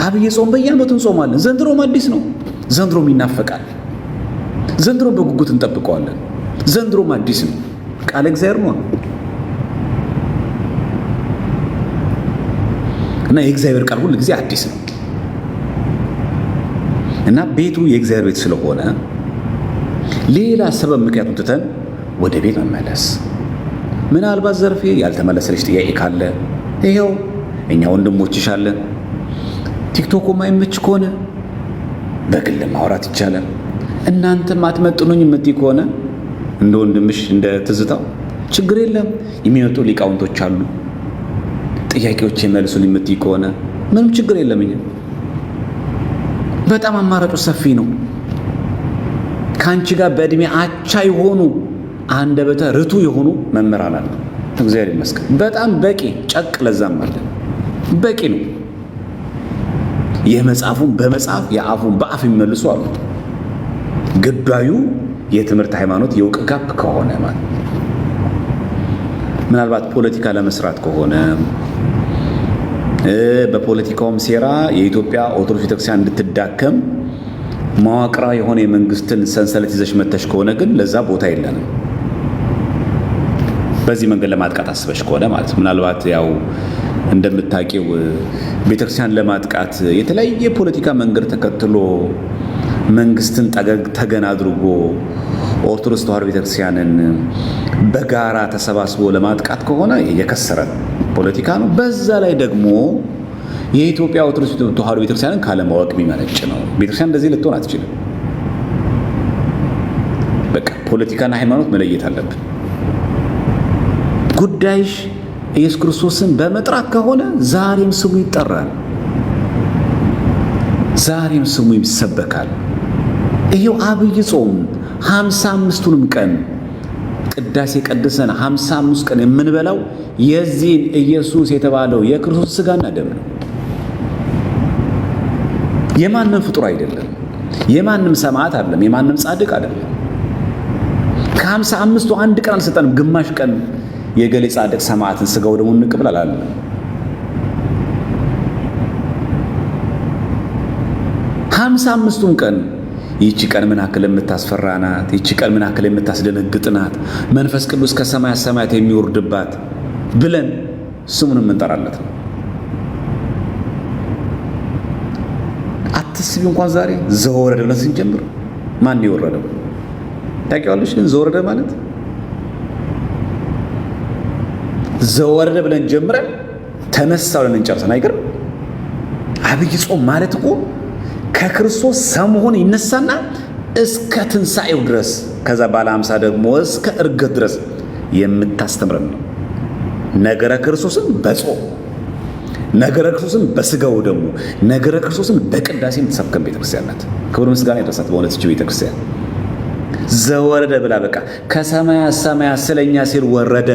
አብይ ጾም በየዓመቱ እንጾማለን። ዘንድሮም አዲስ ነው። ዘንድሮም ይናፈቃል። ዘንድሮም በጉጉት እንጠብቀዋለን። ዘንድሮም አዲስ ነው። ቃል እግዚአብሔር ነው እና የእግዚአብሔር ቃል ሁሉ ጊዜ አዲስ ነው እና ቤቱ የእግዚአብሔር ቤት ስለሆነ ሌላ ሰበብ ምክንያቱም ትተን ወደ ቤት መመለስ። ምናልባት ዘርፌ ያልተመለሰልሽ ጥያቄ ካለ ይሄው እኛ ወንድሞችሽ አለን። ቲክቶክ ማይመች ከሆነ በግል ማውራት ይቻላል። እናንተም አትመጥኑኝ የምትይ ከሆነ እንደ ወንድምሽ እንደ ትዝታው ችግር የለም። የሚመጡ ሊቃውንቶች አሉ። ጥያቄዎች የመልሱልኝ የምትይ ከሆነ ምንም ችግር የለም። በጣም አማራጩ ሰፊ ነው። ከአንቺ ጋር በእድሜ አቻ የሆኑ አንደበተ ርቱዕ የሆኑ መምህራን አሉ። እግዚአብሔር ይመስገን። በጣም በቂ ጨቅ ለዛም አለ። በቂ ነው። የመጽሐፉን በመጽሐፍ የአፉን በአፍ የሚመልሱ አሉ። ጉዳዩ የትምህርት ሃይማኖት የእውቀት ጋፕ ከሆነ ማለት ምናልባት ፖለቲካ ለመስራት ከሆነ በፖለቲካውም ሴራ የኢትዮጵያ ኦርቶዶክስ ቤተክርስቲያን እንድትዳከም መዋቅራዊ የሆነ የመንግስትን ሰንሰለት ይዘሽ መተሽ ከሆነ ግን ለዛ ቦታ የለንም። በዚህ መንገድ ለማጥቃት አስበሽ ከሆነ ማለት ምናልባት ያው እንደምታውቂው ቤተክርስቲያን ለማጥቃት የተለያየ ፖለቲካ መንገድ ተከትሎ መንግስትን ተገን አድርጎ ኦርቶዶክስ ተዋሕዶ ቤተክርስቲያንን በጋራ ተሰባስቦ ለማጥቃት ከሆነ የከሰረ ፖለቲካ ነው። በዛ ላይ ደግሞ የኢትዮጵያ ኦርቶዶክስ ተዋሕዶ ቤተክርስቲያንን ካለማወቅ የሚመነጭ ነው። ቤተክርስቲያን እንደዚህ ልትሆን አትችልም። በቃ ፖለቲካና ሃይማኖት መለየት አለብን። ጉዳይሽ ኢየሱስ ክርስቶስን በመጥራት ከሆነ ዛሬም ስሙ ይጠራል፣ ዛሬም ስሙ ይሰበካል። ይሄው አብይ ጾም 55ቱንም ቀን ቅዳሴ ቀድሰን 55 ቀን የምንበላው የዚህን ኢየሱስ የተባለው የክርስቶስ ሥጋና ደም ነው። የማንም ፍጡር አይደለም፣ የማንም ሰማዕት አይደለም፣ የማንም ጻድቅ አይደለም። ከ55ቱ አንድ ቀን አልሰጠንም። ግማሽ ቀን የገሌ ጻድቅ ሰማዕትን ሥጋው ደግሞ እንቅበል አላለም። ሃምሳ አምስቱን ቀን ይቺ ቀን ምን ያክል የምታስፈራ ናት፣ ይቺ ቀን ምን ያክል የምታስደነግጥ ናት፣ መንፈስ ቅዱስ ከሰማያት ሰማያት የሚወርድባት ብለን ስሙን የምንጠራለት ነው። አትስቢ እንኳን ዛሬ ዘወረደ ብለን ስንጀምር ማን የወረደው ታውቂዋለሽ? ግን ዘወረደ ማለት ዘወረደ ብለን ጀምረን ተነሳ ብለን እንጨርሰን አይቀርም። አብይ ጾም ማለት እኮ ከክርስቶስ ሰው መሆን ይነሳና እስከ ትንሣኤው ድረስ ከዛ ባለ 50 ደግሞ እስከ እርገት ድረስ የምታስተምረን ነው። ነገረ ክርስቶስን በጾም ነገረ ክርስቶስን በስጋው ደግሞ ነገረ ክርስቶስን በቅዳሴ የምትሰብከን ቤተክርስቲያን ናት። ክብር ምስጋና ይድረሳት። በእውነት እቺ ቤተክርስቲያን ዘወረደ ብላ በቃ ከሰማያት ሰማያት ስለኛ ሲል ወረደ።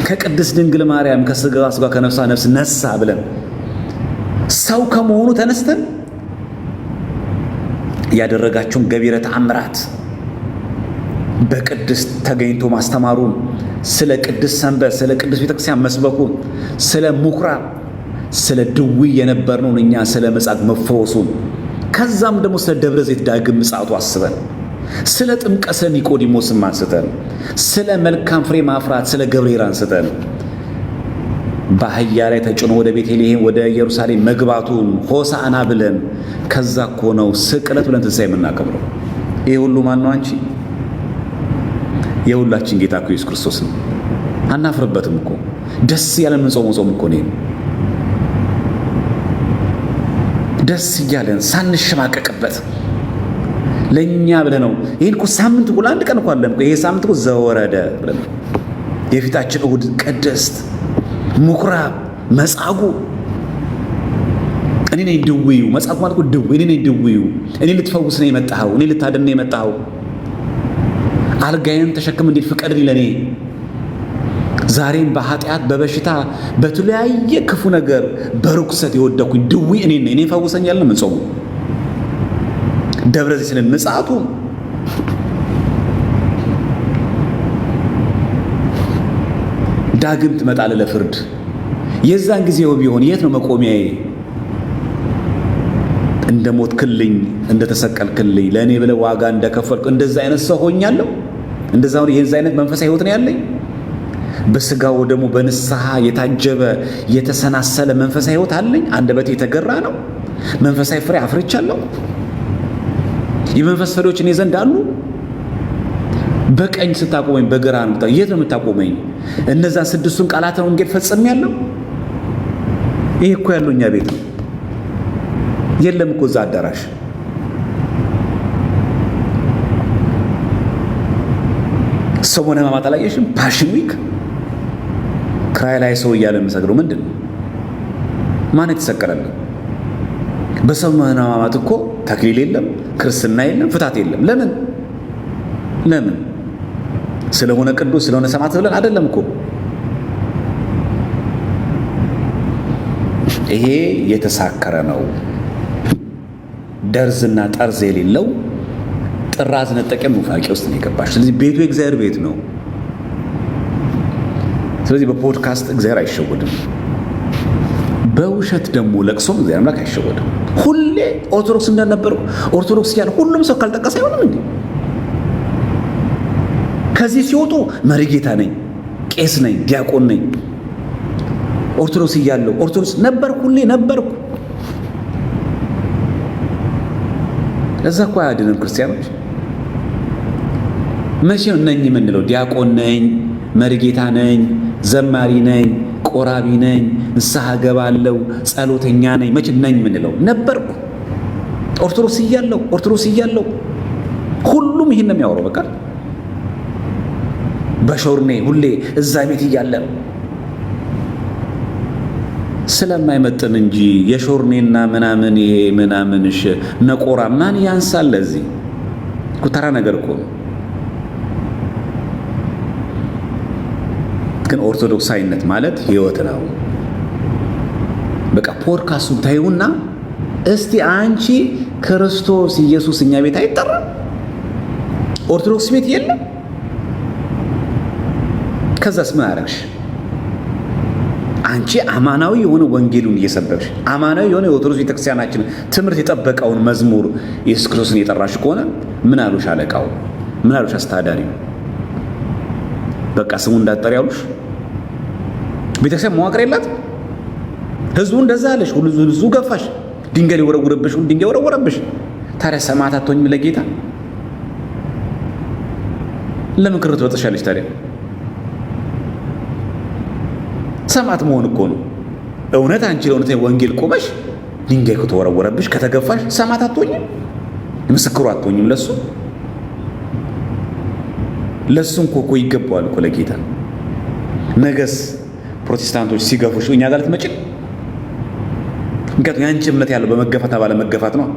ከቅድስት ድንግል ማርያም ከስጋዋ ስጋ ከነፍሷ ነፍስ ነሳ ብለን ሰው ከመሆኑ ተነስተን ያደረጋቸውን ገቢረ ተአምራት በቅድስት ተገኝቶ ማስተማሩን፣ ስለ ቅድስት ሰንበት፣ ስለ ቅድስት ቤተክርስቲያን መስበኩን፣ ስለ ምኩራብ፣ ስለ ድውይ የነበርነውን እኛ ስለ መጻግ መፈወሱን፣ ከዛም ደግሞ ስለ ደብረ ዘይት ዳግም ምጽአቱ አስበን፣ ስለ ጥምቀት ስለ ኒቆዲሞስም አንስተን፣ ስለ መልካም ፍሬ ማፍራት ስለ ገብርኤል አንስተን፣ በአህያ ላይ ተጭኖ ወደ ቤተልሔም ወደ ኢየሩሳሌም መግባቱን ሆሳዕና ብለን ከዛ እኮ ነው ስቅለት ብለን ትንሣኤ የምናከብረው። ይሄ ሁሉ ማን ነው? አንቺ የሁላችን ጌታ እኮ ኢየሱስ ክርስቶስ ነው። አናፍርበትም እኮ ደስ እያለን የምንጾመው ጾም እኮ ነው። ደስ እያለን ሳንሸማቀቅበት ለእኛ ብለህ ነው። ይህን እኮ ሳምንት እኮ ለአንድ ቀን እኮ አለን። ይሄ ሳምንት እኮ ዘወረደ ብለን የፊታችን እሑድ ቅድስት ምኩራብ መጻጉዕ እኔ ነኝ ድውዩ። መጻጉዕ ማለት እኮ ድውይ እኔ ነኝ ድውዩ። እኔ ልትፈውስ ነው የመጣኸው፣ እኔ ልታድን ነው የመጣኸው። አልጋዬን ተሸክም እንዴት ፍቀድልኝ ለእኔ። ዛሬም በኃጢአት በበሽታ በተለያየ ክፉ ነገር በርኩሰት የወደኩኝ ድውይ እኔ ነኝ። እኔ ፈውሰኛል ነው የምንጾመው። ደብረ ዘይት ስንል ምጽአቱ ዳግም ትመጣለህ ለፍርድ። የዛን ጊዜው ቢሆን የት ነው መቆሚያዬ? እንደ ሞትክልኝ እንደ ተሰቀልክልኝ ለእኔ ብለህ ዋጋ እንደከፈልኩ እንደዛ አይነት ሰው ሆኛለሁ። እንደዛ ነው። የዛ አይነት መንፈሳዊ ሕይወት ነው ያለኝ። በስጋው ደግሞ በንስሐ የታጀበ የተሰናሰለ መንፈሳዊ ሕይወት አለኝ። አንደበቴ የተገራ ነው። መንፈሳዊ ፍሬ አፍርቻለሁ። የመንፈስ ፍሬዎች እኔ ዘንድ አሉ። በቀኝ ስታቆመኝ በግራ ነው። የት ነው የምታቆመኝ? እነዛ 6ቱን ቃላተ ወንጌል ፈጽሜያለሁ። ይሄ እኮ ያለው እኛ ቤት ነው። የለም እኮ እዛ አዳራሽ። ሰሞነ ሕማማት አላየሽም? ፓሽን ዊክ ክራይ ላይ ሰው እያለ የምሰግደው ምንድን ነው? ማን የተሰቀለልን? በሰሞነ ሕማማት እኮ ተክሊል የለም፣ ክርስትና የለም፣ ፍታት የለም። ለምን? ስለሆነ ቅዱስ ስለሆነ ሰማዕት ብለን አይደለም እኮ። ይሄ የተሳከረ ነው። ደርዝና ጠርዝ የሌለው ጥራዝ ነጠቀም ኑፋቄ ውስጥ ነው የገባሽ። ስለዚህ ቤቱ የእግዚአብሔር ቤት ነው። ስለዚህ በፖድካስት እግዚአብሔር አይሸወድም። በውሸት ደግሞ ለቅሶም እግዚአብሔር አምላክ አይሸወድም። ሁሌ ኦርቶዶክስ እንደነበረው ኦርቶዶክስ እያለ ሁሉም ሰው ካልጠቀሰ አይሆንም እንዴ? ከዚህ ሲወጡ መሪጌታ ነኝ፣ ቄስ ነኝ፣ ዲያቆን ነኝ፣ ኦርቶዶክስ እያለሁ ኦርቶዶክስ ነበርኩ፣ ሁሌ ነበርኩ። ለዛ እኮ አያድንም ክርስቲያኖች። መቼ ነው ነኝ የምንለው? ዲያቆን ነኝ መሪጌታ ነኝ፣ ዘማሪ ነኝ፣ ቆራቢ ነኝ፣ ንስሐ ገባለሁ፣ ጸሎተኛ ነኝ። መቼ ነኝ ምንለው ነበርኩ። ኦርቶዶክስ እያለሁ ሁሉም ይህን ነው የሚያወራው። በቃ በሾርኔ ሁሌ እዛ ቤት እያለ ነው ስለማይመጥን እንጂ የሾርኔና ምናምን ይሄ ምናምንሽ ነቆራ ማን ያንሳል? ለዚህ ኩተራ ነገር እኮ ነው። ግን ኦርቶዶክሳዊነት ማለት ህይወት ነው። በቃ ፖድካስቱን ታዩና እስቲ አንቺ ክርስቶስ ኢየሱስ እኛ ቤት አይጠራም? ኦርቶዶክስ ቤት የለም? ከዛስ ምን አረግሽ? አንቺ አማናዊ የሆነ ወንጌሉን እየሰበክሽ አማናዊ የሆነ የኦርቶዶክስ ቤተክርስቲያናችን ትምህርት የጠበቀውን መዝሙር ኢየሱስ ክርስቶስን የጠራሽ ከሆነ ምን አሉሽ? አለቃው ምን አሉሽ? አስተዳዳሪው በቃ ስሙ እንዳትጠሪ ያሉሽ? ቤተክርስቲያን መዋቅር የላት? ህዝቡ እንደዛ አለሽ፣ ሁሉ ህዝቡ ገፋሽ፣ ድንጋይ ወረወረብሽ፣ ሁሉ ድንጋይ ወረወረብሽ። ታዲያ ሰማዕት አትሆኝም ለጌታ? ለምን ክርት ወጥሻለሽ ታዲያ? ሰማዕት መሆን እኮ ነው። እውነት አንቺ ለእውነት ወንጌል ቆመሽ ድንጋይ ከተወረወረብሽ ከተገፋሽ ሰማዕት አትሆኝም? ምስክሩ አትሆኝም? ለሱም እኮ ይገባዋል እኮ ለጌታ። ነገስ ፕሮቴስታንቶች ሲገፉሽ እኛ ጋር ልትመጪ? ምክንያቱም ያንቺ እምነት ያለው በመገፋት ባለ መገፋት ነው።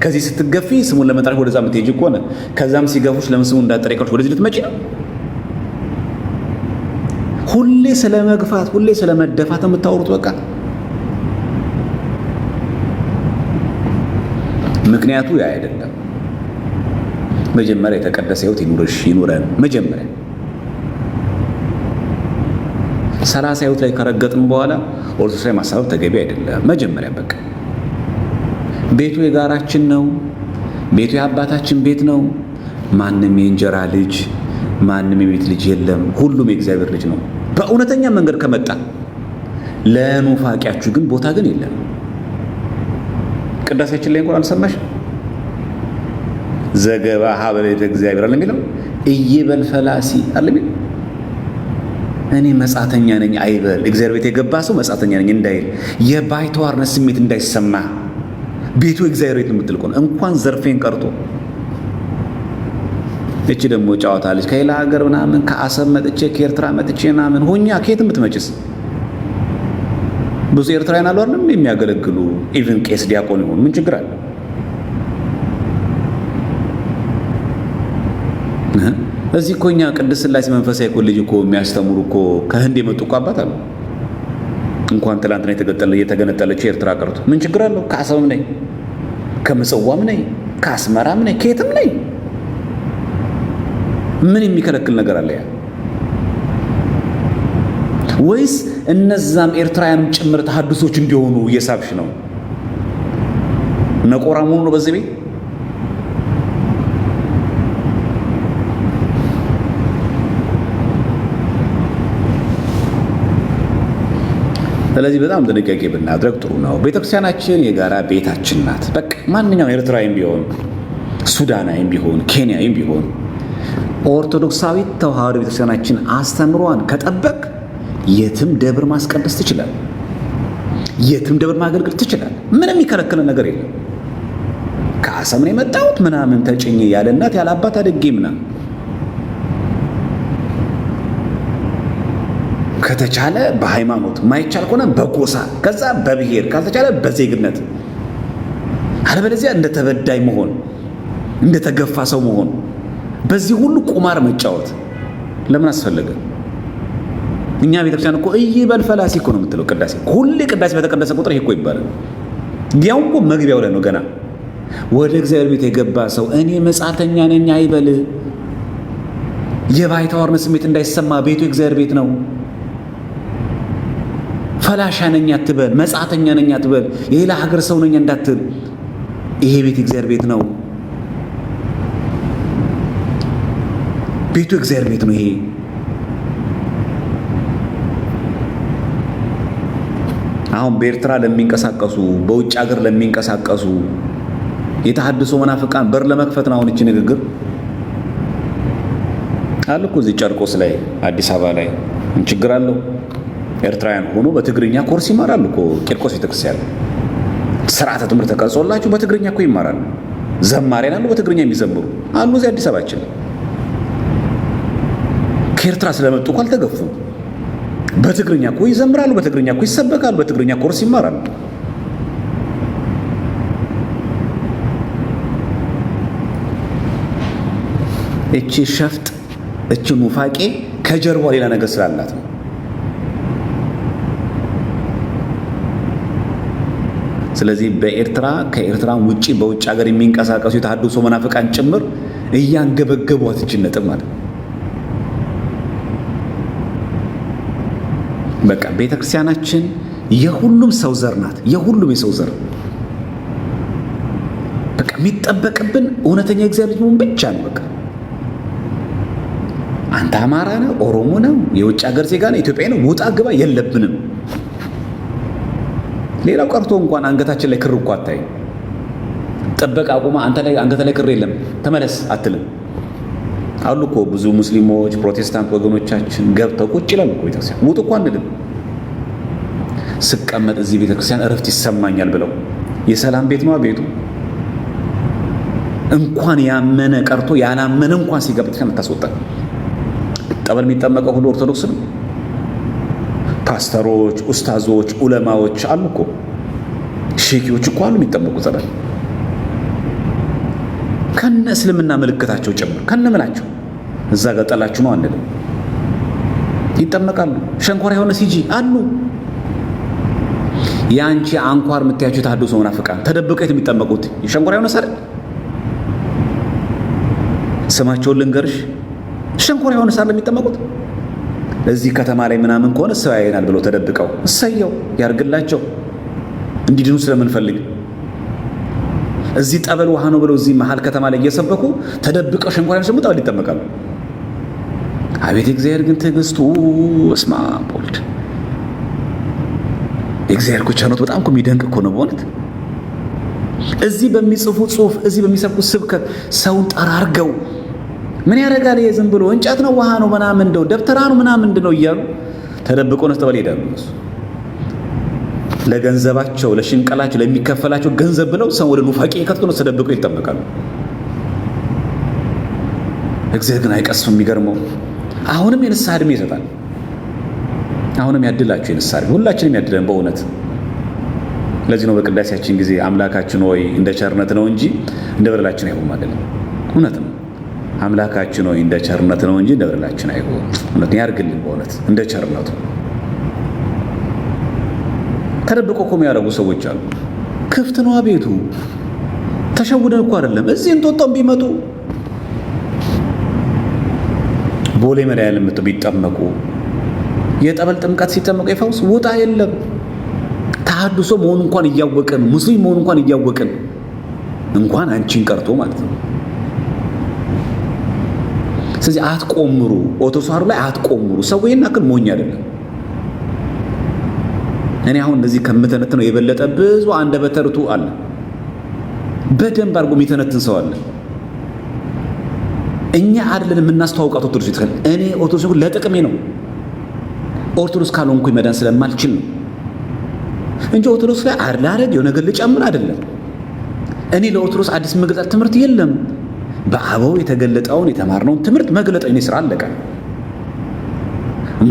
ከዚህ ስትገፊ ስሙን ለመጥራት ወደዛ የምትሄጂ ከሆነ ከዛም ሲገፉሽ ለምን ስሙን እንዳትጠሪ ወደዚህ ልትመጪ ነው? ሁሌ ስለ መግፋት ሁሌ ስለ መደፋት የምታወሩት በቃ ምክንያቱ ያ አይደለም። መጀመሪያ የተቀደሰ ሕይወት ይኑረን። መጀመሪያ 30 ሕይወት ላይ ከረገጥን በኋላ ኦርቶዶክስ ላይ ማሳበብ ተገቢ አይደለም። መጀመሪያ በቃ ቤቱ የጋራችን ነው። ቤቱ የአባታችን ቤት ነው። ማንም የእንጀራ ልጅ ማንም የቤት ልጅ የለም። ሁሉም የእግዚአብሔር ልጅ ነው። በእውነተኛ መንገድ ከመጣ ለኑፋቂያችሁ ግን ቦታ ግን የለም። ቅዳሴያችን ላይ እንኳን አልሰማሽ? ዘገባ ሀበቤተ እግዚአብሔር አለ የሚለው እይበል ፈላሲ አለ የሚለው እኔ መጻተኛ ነኝ አይበል። እግዚአብሔር ቤት የገባ ሰው መጻተኛ ነኝ እንዳይል፣ የባይተዋርነት ስሜት እንዳይሰማ። ቤቱ እግዚአብሔር ቤት የምትል ከሆነ እንኳን ዘርፌን ቀርቶ እቺ ደግሞ ጫወታ ልጅ ከሌላ ሀገር ምናምን ከአሰብ መጥቼ ከኤርትራ መጥቼ ምናምን ሆኛ ከየት የምትመጭስ? ብዙ ኤርትራውያን አሉ አይደል የሚያገለግሉ ኢቭን ቄስ ዲያቆን ይሆን ምን ችግር አለ? እዚህ እኮ እኛ ቅድስት ሥላሴ መንፈሳዊ ኮሌጅ እኮ የሚያስተምሩ እኮ ከህንድ የመጡ እኮ አባት አሉ። እንኳን ትላንትና የተገነጠለችው ኤርትራ ቀርቶ ምን ችግር አለው? ከአሰብም ነኝ፣ ከምጽዋም ነኝ፣ ከአስመራም ነኝ፣ ከየትም ነኝ። ምን የሚከለክል ነገር አለ? ያ ወይስ እነዛም ኤርትራውያንም ጭምር ተሐድሶች እንዲሆኑ እየሳብሽ ነው? ነቆራ መሆኑ ነው በዚህ ቤት። ስለዚህ በጣም ጥንቃቄ ብናድረግ ጥሩ ነው። ቤተክርስቲያናችን የጋራ ቤታችን ናት። በቃ ማንኛውም ኤርትራዊም ቢሆን ሱዳናዊም ቢሆን ኬንያዊም ቢሆን ኦርቶዶክሳዊት ተዋህዶ ቤተክርስቲያናችን አስተምሯን ከጠበቅ የትም ደብር ማስቀደስ ትችላል፣ የትም ደብር ማገልገል ትችላል። ምንም የሚከለክል ነገር የለም። ከአሰብ ነው የመጣሁት ምናምን ተጭኜ ያለ እናት ያለ አባት አድጌ ምናምን ከተቻለ በሃይማኖት ማይቻል ከሆነ በጎሳ ከዛ በብሔር ካልተቻለ በዜግነት አለበለዚያ እንደተበዳይ መሆን እንደተገፋ ሰው መሆን በዚህ ሁሉ ቁማር መጫወት ለምን አስፈለገ? እኛ ቤተክርስቲያን እኮ እይበል ፈላሲ እኮ ነው የምትለው። ቅዳሴ ሁሌ ቅዳሴ በተቀደሰ ቁጥር ይሄ እኮ ይባላል። ያው እኮ መግቢያው ላይ ነው። ገና ወደ እግዚአብሔር ቤት የገባ ሰው እኔ መጻተኛ ነኝ አይበል። የባይተዋርነት ስሜት እንዳይሰማ ቤቱ የእግዚአብሔር ቤት ነው። ፈላሻ ነኝ አትበል፣ መጻተኛ ነኝ አትበል፣ የሌላ ሀገር ሰው ነኝ እንዳትል። ይሄ ቤት እግዚአብሔር ቤት ነው። ቤቱ እግዚአብሔር ቤት ነው። ይሄ አሁን በኤርትራ ለሚንቀሳቀሱ በውጭ ሀገር ለሚንቀሳቀሱ የተሐድሶ መናፍቃን በር ለመክፈት ነው አሁን እቺ ንግግር። አሉ እኮ እዚህ ጨርቆስ ላይ አዲስ አበባ ላይ ምን ችግር አለው? ኤርትራውያን ሆኖ በትግርኛ ኮርስ ይማራሉ እኮ ቂርቆስ ቤተክርስቲያን ስርዓተ ትምህርት ተቀርጾላችሁ በትግርኛ እኮ ይማራሉ። ዘማሪያን አሉ በትግርኛ የሚዘምሩ አሉ እዚህ አዲስ አበባችን። ከኤርትራ ስለመጡ እኮ አልተገፉም። በትግርኛ እኮ ይዘምራሉ፣ በትግርኛ እኮ ይሰበካሉ፣ በትግርኛ ኮርስ ይማራሉ። እቺ ሸፍጥ እቺ ኑፋቄ ከጀርባ ሌላ ነገር ስላላት ነው። ስለዚህ በኤርትራ ከኤርትራ ውጪ በውጭ ሀገር የሚንቀሳቀሱ የተሐድሶ መናፍቃን ጭምር እያንገበገቧት እቺ ነጥብ ማለት በቃ ቤተክርስቲያናችን የሁሉም ሰው ዘር ናት። የሁሉም የሰው ዘር በቃ የሚጠበቅብን እውነተኛ የእግዚአብሔር ልጅ መሆን ብቻ ነው። በቃ አንተ አማራ ነህ፣ ኦሮሞ ነህ፣ የውጭ ሀገር ዜጋ ነህ፣ ኢትዮጵያዊ ነህ፣ ውጣ ግባ የለብንም። ሌላው ቀርቶ እንኳን አንገታችን ላይ ክር እኮ አታይም። ጥበቃ አቁማ አንተ ላይ አንገት ላይ ክር የለም ተመለስ አትልም። አሉ እኮ ብዙ ሙስሊሞች ፕሮቴስታንት ወገኖቻችን ገብተው ቁጭ ይላሉ እኮ ቤተክርስቲያን። ውጡ እኮ አንልም። ስቀመጥ እዚህ ቤተክርስቲያን እረፍት ይሰማኛል ብለው የሰላም ቤት ነው ቤቱ። እንኳን ያመነ ቀርቶ ያላመነ እንኳን ሲገባ ቤተክርስቲያን ታስወጣ። ጠበል የሚጠመቀው ሁሉ ኦርቶዶክስ ነው። ፓስተሮች፣ ኡስታዞች፣ ዑለማዎች አሉ እኮ ሼኪዎች እኮ አሉ የሚጠመቁ ጸበል ከነ እስልምና ምልክታቸው ጭምር ከነ ምላቸው እዛ ገጠላችሁ ነው አንልም። ይጠመቃሉ። ሸንኮራ የሆነ ሲጂ አሉ። ያንቺ አንኳር የምታያቸው የተሐድሶ መናፍቃን ተደብቀው የሚጠመቁት ሸንኮራ የሆነ ሳር ስማቸውን ልንገርሽ። ሸንኮራ የሆነ ሳር የሚጠመቁት እዚህ ከተማ ላይ ምናምን ከሆነ ሰው ያየናል ብለው ተደብቀው እሰየው ያርግላቸው እንዲድኑ ስለምንፈልግ እዚህ ጠበል ውሃ ነው ብለው እዚህ መሃል ከተማ ላይ እየሰበኩ ተደብቀው ሸንኮራ ያነሱ ጠበል ይጠመቃሉ። አቤት እግዚአብሔር ግን ትዕግስቱ እስማ ቦልድ እግዚአብሔር ቸርነቱ በጣም እኮ የሚደንቅ እኮ ነው በእውነት። እዚህ በሚጽፉ ጽሁፍ እዚህ በሚሰብኩ ስብከት ሰውን ጠራርገው ምን ያደርጋል ዝም ብሎ እንጨት ነው ውሃ ነው ምናምን እንደው ደብተራ ነው ምናምን እንደው እያሉ ተደብቀው ነው ጠበል ይሄዳሉ። ለገንዘባቸው ለሽንቀላቸው ለሚከፈላቸው ገንዘብ ብለው ሰው ወደ ኑፋቄ ከተው ነው ተደብቀው ይጠመቃሉ። እግዚአብሔር ግን አይቀስም። የሚገርመው አሁንም የንስሐ ዕድሜ ይሰጣል። አሁንም ያድላችሁ የንስሐ ዕድሜ ሁላችንም ያድለን በእውነት። ለዚህ ነው በቅዳሴያችን ጊዜ አምላካችን ሆይ እንደ ቸርነት ነው እንጂ እንደ በደላችን አይሆንም አይደለም። እውነት ነው። አምላካችን ሆይ እንደ ቸርነት ነው እንጂ እንደ በደላችን አይሆንም። እውነት ያርግልን በእውነት እንደ ቸርነቱ። ተደብቆ እኮ የሚያደርጉ ሰዎች አሉ። ክፍት ነው ቤቱ። ተሸውደን እኮ አይደለም። እዚህ እንጦጦም ቢመጡ ቦሌ መድኃኒዓለም ቢጠመቁ የጠበል ጥምቀት ሲጠመቁ የፈውስ ውጣ የለም። ተሐድሶ መሆኑ እንኳን እያወቅን ሙስሊም መሆኑ እንኳን እያወቅን እንኳን አንቺን ቀርቶ ማለት ነው። ስለዚህ አትቆምሩ፣ ኦቶሳሩ ላይ አትቆምሩ። ሰው ይሄን አክል ሞኝ አይደለም። እኔ አሁን እንደዚህ ከምተነትነው የበለጠ ብዙ አንደበተ ርቱዕ አለ። በደንብ አድርጎ የሚተነትን ሰው አለ። እኛ አይደለን የምናስተዋውቃት ኦርቶዶክስ ቤተክርስቲያን። እኔ ኦርቶዶክስ ለጥቅሜ ነው። ኦርቶዶክስ ካልሆንኩኝ መዳን ስለማልችል ነው እንጂ ኦርቶዶክስ ላይ አርላረግ የሆነ ነገር ልጨምር አይደለም። እኔ ለኦርቶዶክስ አዲስ መግለጥ ትምህርት የለም። በአበው የተገለጠውን የተማርነውን ትምህርት መግለጥ እኔ ስራ አለቀ።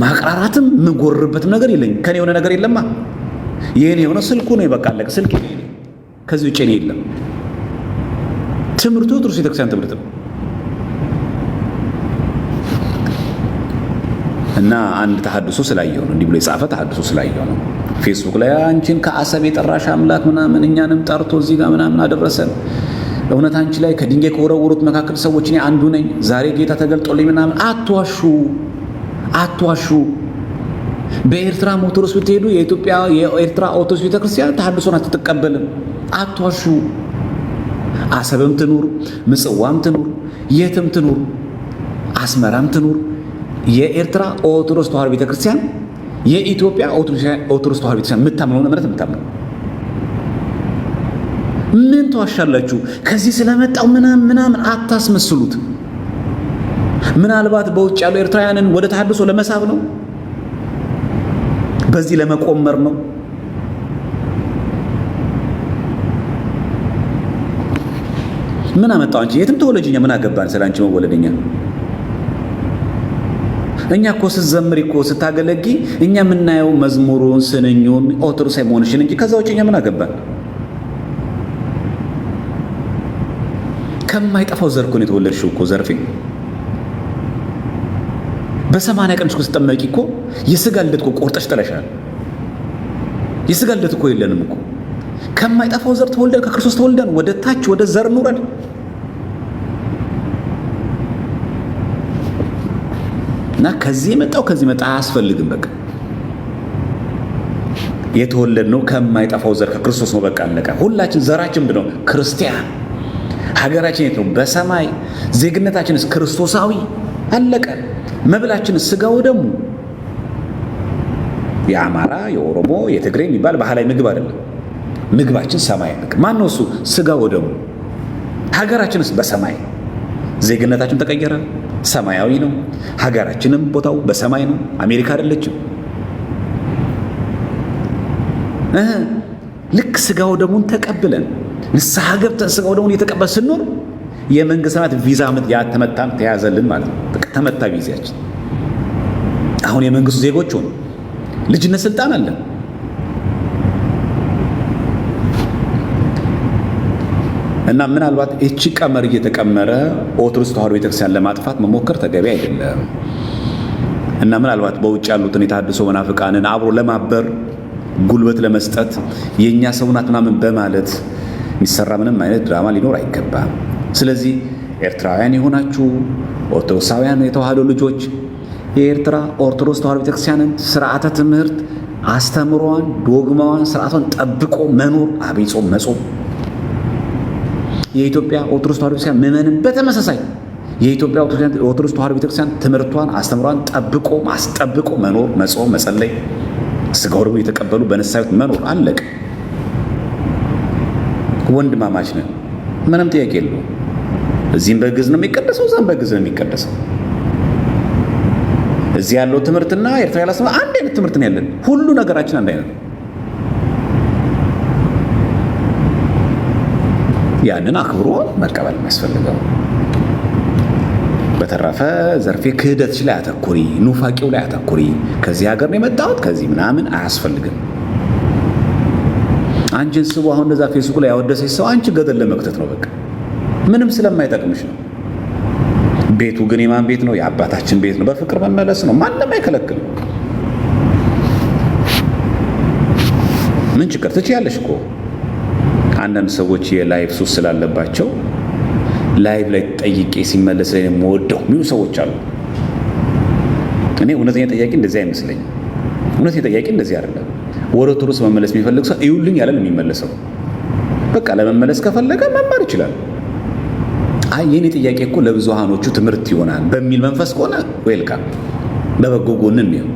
ማቅራራትም ምጎርበትም ነገር የለኝ። ከኔ የሆነ ነገር የለማ። የኔ የሆነ ስልኩ ነው ይበቃ አለቀ። ስልክ የኔ ከዚህ ውጭ እኔ የለም። ትምህርቱ ኦርቶዶክስ ቤተክርስቲያን ትምህርት ነው። እና አንድ ተሐድሶ ስላየው ነው እንዲህ ብሎ የጻፈ ተሐድሶ ስላየው ነው ፌስቡክ ላይ አንቺን ከአሰብ የጠራሽ አምላክ ምናምን እኛንም ጠርቶ እዚህ ጋር ምናምን አደረሰን። እውነት አንቺ ላይ ከድንጋይ ከወረወሩት መካከል ሰዎች እኔ አንዱ ነኝ። ዛሬ ጌታ ተገልጦልኝ ምናምን። አትዋሹ፣ አትዋሹ። በኤርትራ ኦርቶዶክስ ብትሄዱ የኢትዮጵያ የኤርትራ ኦርቶዶክስ ቤተክርስቲያን ተሐድሶን አትቀበልም። አትዋሹ። አሰብም ትኑር፣ ምጽዋም ትኑር፣ የትም ትኑር፣ አስመራም ትኑር የኤርትራ ኦርቶዶክስ ተዋሕዶ ቤተክርስቲያን የኢትዮጵያ ኦርቶዶክስ ተዋሕዶ ቤተክርስቲያን የምታምነውን እምነት የምታምነው። ምን ተዋሻላችሁ? ከዚህ ስለመጣው ምናምን አታስመስሉት። ምናልባት በውጭ ያሉ ኤርትራውያንን ወደ ተሐድሶ ለመሳብ ነው? በዚህ ለመቆመር ነው? ምን አመጣው? አንቺ የትም ተወለጅኛ ምን አገባን ስለ አንቺ መወለድኛ? እኛ እኮ ስትዘምሪ እኮ ስታገለጊ እኛ የምናየው መዝሙሩን ስንኙን ኦርቶዶክሳዊ መሆንሽን እንጂ ከዛ ውጭ እኛ ምን አገባን? ከማይጠፋው ዘር እኮ ነው የተወለድሽው እኮ ዘርፌ። በ80 ቀንሽ እኮ ስትጠመቂ እኮ የስጋ ልደት እኮ ቆርጠሽ ጥለሻል። የስጋ ልደት እኮ የለንም እኮ። ከማይጠፋው ዘር ተወልደን ከክርስቶስ ተወልደን ወደ ታች ወደ ዘር ኑረን እና ከዚህ መጣ አያስፈልግም። በቃ የተወለድነው ከማይጠፋው ዘር ከክርስቶስ ነው። በቃ አለቀ። ሁላችን ዘራችን ምንድን ነው? ክርስቲያን። ሀገራችን የት ነው? በሰማይ። ዜግነታችንስ ክርስቶሳዊ። አለቀ። መብላችንስ ስጋው ደግሞ የአማራ የኦሮሞ የትግሬ የሚባል ባህላዊ ምግብ አይደለም። ምግባችን ሰማይ። ማን ነው እሱ? ስጋው ደግሞ። ሀገራችንስ በሰማይ። ዜግነታችን ተቀየረ፣ ሰማያዊ ነው። ሀገራችንም ቦታው በሰማይ ነው። አሜሪካ አይደለችም። ልክ ስጋው ደሙን ተቀብለን ንስሐ ገብተን ስጋው ደሙን እየተቀበል ስንኖር የመንግስት ሰማያት ቪዛ ተመታን፣ ተያዘልን ማለት ነው። ተመታ ቪዛችን። አሁን የመንግስቱ ዜጎች ሆኑ። ልጅነት ስልጣን አለን። እና ምናልባት እቺ ቀመር እየተቀመረ ኦርቶዶክስ ተዋሕዶ ቤተክርስቲያን ለማጥፋት መሞከር ተገቢ አይደለም። እና ምናልባት በውጭ ያሉትን የተሐድሶ መናፍቃንን አብሮ ለማበር ጉልበት ለመስጠት የኛ ሰው ናት ምናምን በማለት የሚሰራ ምንም አይነት ድራማ ሊኖር አይገባም። ስለዚህ ኤርትራውያን የሆናችሁ ኦርቶዶክሳውያን የተዋሕዶ ልጆች የኤርትራ ኦርቶዶክስ ተዋሕዶ ቤተክርስቲያንን ስርዓተ ትምህርት አስተምሯን፣ ዶግማዋን፣ ስርዓቷን ጠብቆ መኖር፣ አብይ ጾም መጾም፣ የኢትዮጵያ ኦርቶዶክስ ተዋሕዶ ቤተክርስቲያን ምዕመንን በተመሳሳይ የኢትዮጵያ ኦርቶዶክስ ተዋሕዶ ቤተክርስቲያን ትምህርቷን አስተምሯን ጠብቆ ማስጠብቆ መኖር፣ መጾም፣ መጸለይ፣ ስጋው ደግሞ የተቀበሉ በንስሐ መኖር። አለቀ። ወንድማማች ነን። ምንም ጥያቄ የለውም። እዚህም በግዕዝ ነው የሚቀደሰው፣ እዛም በግዕዝ ነው የሚቀደሰው። እዚህ ያለው ትምህርትና ኤርትራ ያለው አንድ አይነት ትምህርት ነው ያለን። ሁሉ ነገራችን አንድ አይነት ነው። ያንን አክብሮ መቀበል የሚያስፈልገው። በተረፈ ዘርፌ ክህደትሽ ላይ አተኩሪ፣ ኑፋቂው ላይ አተኩሪ። ከዚህ ሀገር ነው የመጣሁት ከዚህ ምናምን አያስፈልግም። አንቺን ስቡ አሁን እንደዛ ፌስቡክ ላይ ያወደሰች ሰው አንቺ ገደል ለመክተት ነው። በቃ ምንም ስለማይጠቅምሽ ነው። ቤቱ ግን የማን ቤት ነው? የአባታችን ቤት ነው። በፍቅር መመለስ ነው። ማንም አይከለክልም። ምን ችግር? ትችያለሽ እኮ። አንዳንድ ሰዎች የላይቭ ሱስ ስላለባቸው ላይቭ ላይ ጠይቄ ሲመለስ ላይ የምወደው የሚሉ ሰዎች አሉ። እኔ እውነተኛ ጠያቂ እንደዚህ አይመስለኝም። እውነተኛ ጠያቂ እንደዚህ አይደለም። ወደ ኦርቶዶክስ መመለስ የሚፈልግ ሰው እዩልኝ ያለን የሚመለሰው። በቃ ለመመለስ ከፈለገ መማር ይችላል። አይ የኔ ጥያቄ እኮ ለብዙሃኖቹ ትምህርት ይሆናል በሚል መንፈስ ከሆነ ዌልካም፣ በበጎ ጎንን ነው።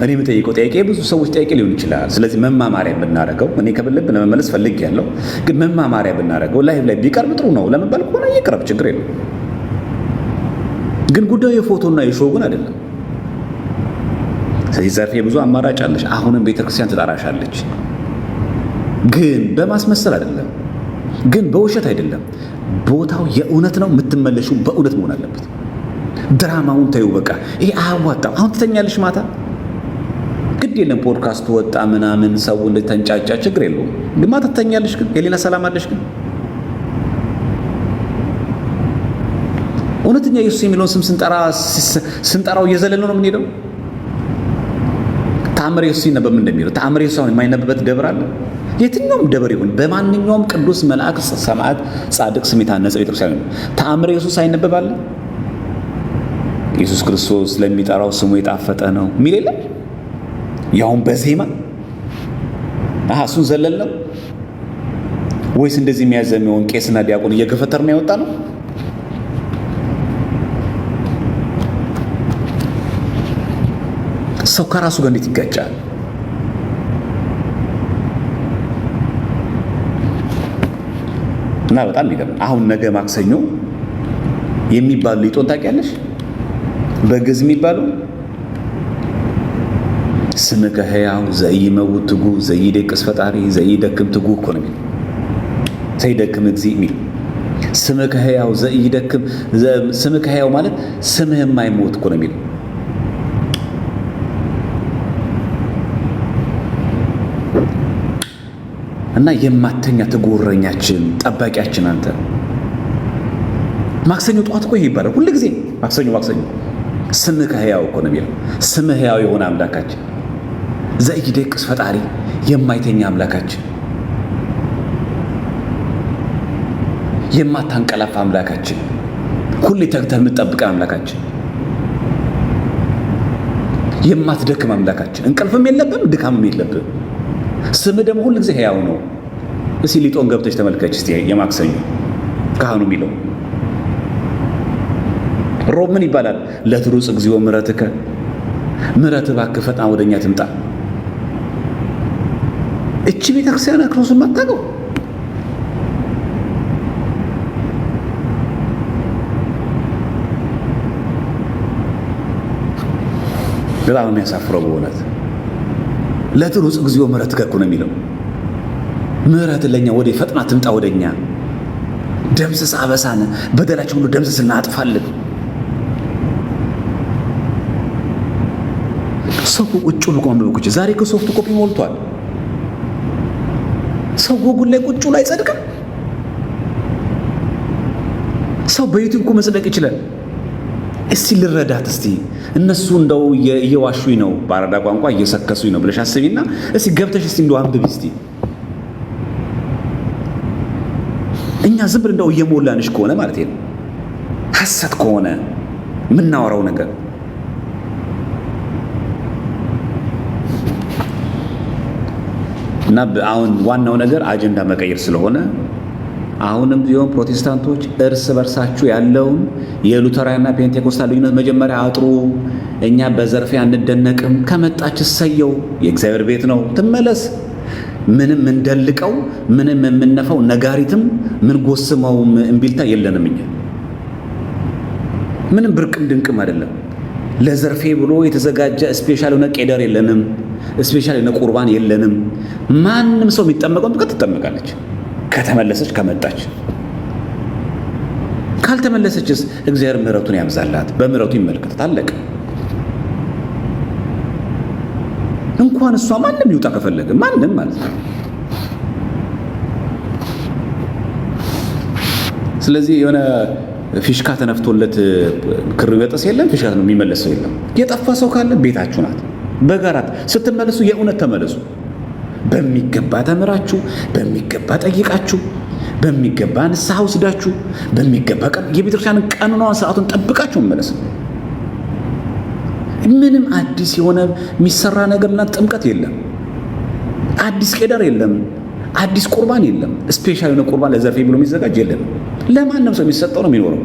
እኔ የምጠይቀው ጥያቄ ብዙ ሰዎች ጥያቄ ሊሆን ይችላል። ስለዚህ መማማሪያ ብናደርገው፣ እኔ ከልብ ለመመለስ ፈልጌያለሁ፣ ግን መማማሪያ ብናደርገው ላይቭ ላይ ቢቀርብ ጥሩ ነው ለመባል ከሆነ ይቅረብ፣ ችግር የለም። ግን ጉዳዩ የፎቶና የሾው ግን አይደለም። ስለዚህ ዘርፌ ብዙ አማራጭ አለሽ። አሁንም ቤተክርስቲያን ትጠራሻለች፣ ግን በማስመሰል አይደለም፣ ግን በውሸት አይደለም። ቦታው የእውነት ነው። የምትመለሺው በእውነት መሆን አለበት። ድራማውን ተይው። በቃ ይሄ አያዋጣም። አሁን ትተኛለሽ ማታ፣ ግድ የለም ፖድካስቱ ወጣ ምናምን ሰው እንደተንጫጫ ችግር የለውም። ግን ማታ ትተኛለሽ፣ ግን የሌላ ሰላም አለሽ። ግን እውነተኛ ኢየሱስ የሚለውን ስም ስንጠራው እየዘለለ ነው የምንሄደው። ተአምረ ኢየሱስ ሲነበብ እንደሚለው ተአምረ ኢየሱስ አሁን የማይነበበት ደብር አለ? የትኛውም ደብር ይሁን በማንኛውም ቅዱስ መልአክ፣ ሰማዕት፣ ጻድቅ ስም የታነጸ ቤተክርስቲያን ነው። ተአምረ ኢየሱስ አይነበባል? ኢየሱስ ክርስቶስ ለሚጠራው ስሙ የጣፈጠ ነው የሚል የለም? ያውም በዜማ እሱን ዘለል ነው ወይስ እንደዚህ የሚያዘመውን ቄስና ዲያቆን እየገፈተር ነው ያወጣ ነው? ሰው ከራሱ ጋር እንዴት ይጋጫል? እና በጣም ይገርም። አሁን ነገ ማክሰኞ የሚባሉ ሊጦን ታውቂያለሽ? በግዕዝ የሚባሉ ስምከ ሕያው ዘኢይመውት ትጉህ ዘኢይደቅስ ፈጣሪ ዘኢይደክም ትጉህ እኮ ነው የሚለው። ዘይደክም እግዚእ የሚለው ስምከ ሕያው ዘኢይደክም። ስምከ ሕያው ማለት ስምህ የማይሞት እኮ ነው የሚለው። እና የማተኛ ትጉህ እረኛችን ጠባቂያችን አንተ። ማክሰኞ ጠዋት እኮ ይሄ ይባላል ሁሉ ጊዜ ማክሰኞ ስምከ ሕያው እኮ ነው የሚለው። ስምህ ሕያው የሆነ አምላካችን ዘኢይደቅስ ፈጣሪ የማይተኛ አምላካችን የማታንቀላፋ አምላካችን ሁሌ ተግተህ የምትጠብቀን አምላካችን የማትደክም አምላካችን እንቅልፍም የለብም ድካምም የለብም። ስምህ ደግሞ ሁሉ ጊዜ ሕያው ነው። እስኪ ሊጦን ገብተሽ ተመልከች እስቲ የማክሰኞ ካህኑ የሚለው ሮብ ምን ይባላል? ለትሩጽ እግዚኦ ምሕረትከ ምሕረትህ እባክህ ፈጥና ወደኛ ትምጣ። እቺ ቤተክርስቲያን ክርስቶስን ማታውቀው በጣም የሚያሳፍረው በእውነት። ለትሩጽ እግዚኦ ምሕረትከ እኮ ነው የሚለው። ምሕረት ለኛ ወደ ፈጥና ትምጣ ወደኛ። ደምስስ አበሳነ በደላችን ሁሉ ደምስስና አጥፋልን። ሰው ቁጭ ብሎ ማንበብ ዛሬ እኮ ሶፍት ኮፒ ሞልቷል። ሰው ጎጉል ላይ ቁጭ ላይ አይጸድቅም። ሰው በዩቲዩብ እኮ መጽደቅ ይችላል። እስቲ ልረዳት እስቲ እነሱ እንደው እየዋሹኝ ነው በአራዳ ቋንቋ እየሰከሱኝ ነው ብለሽ አስቢና እስቲ ገብተሽ እስቲ እንደው አንብቢ እስቲ። እኛ ዝም ብለን እንደው እየሞላንሽ ከሆነ ማለት ነው ሐሰት ከሆነ የምናወራው ነገር እና አሁን ዋናው ነገር አጀንዳ መቀየር ስለሆነ አሁንም ቢሆን ፕሮቴስታንቶች እርስ በርሳችሁ ያለውን የሉተራንና ፔንቴኮስታል ልዩነት መጀመሪያ አጥሩ። እኛ በዘርፌ አንደነቅም። ከመጣች እሰየው፣ የእግዚአብሔር ቤት ነው ትመለስ። ምንም እንደልቀው ምንም የምነፈው ነጋሪትም ምን ጎስመው እምቢልታ የለንም። እኛ ምንም ብርቅም ድንቅም አይደለም። ለዘርፌ ብሎ የተዘጋጀ ስፔሻል ሆነ ቄደር የለንም። ስፔሻል ሆነ ቁርባን የለንም። ማንም ሰው የሚጠመቀው ትጠመቃለች ከተመለሰች ከመጣች። ካልተመለሰችስ እግዚአብሔር ምሕረቱን ያብዛላት፣ በምሕረቱ ይመልከታት። አለቀ። እንኳን እሷ ማንም ይውጣ ከፈለገ ማንም ማለት ነው። ስለዚህ የሆነ ፊሽካ ተነፍቶለት ክር ይበጠስ የለም፣ ፊሽካ ነው የሚመለሰው የለም። የጠፋ ሰው ካለ ቤታችሁ ናት። በጋራት ስትመለሱ የእውነት ተመለሱ። በሚገባ ተምራችሁ፣ በሚገባ ጠይቃችሁ፣ በሚገባ ንስሐ ወስዳችሁ፣ በሚገባ የቤተክርስቲያንን ቀኖናዋን ሰዓቱን ጠብቃችሁ መመለስ። ምንም አዲስ የሆነ የሚሰራ ነገርና ጥምቀት የለም። አዲስ ቄደር የለም። አዲስ ቁርባን የለም። ስፔሻል የሆነ ቁርባን ለዘርፌ ብሎ የሚዘጋጅ የለም። ለማንም ሰው የሚሰጠው ነው የሚኖረው።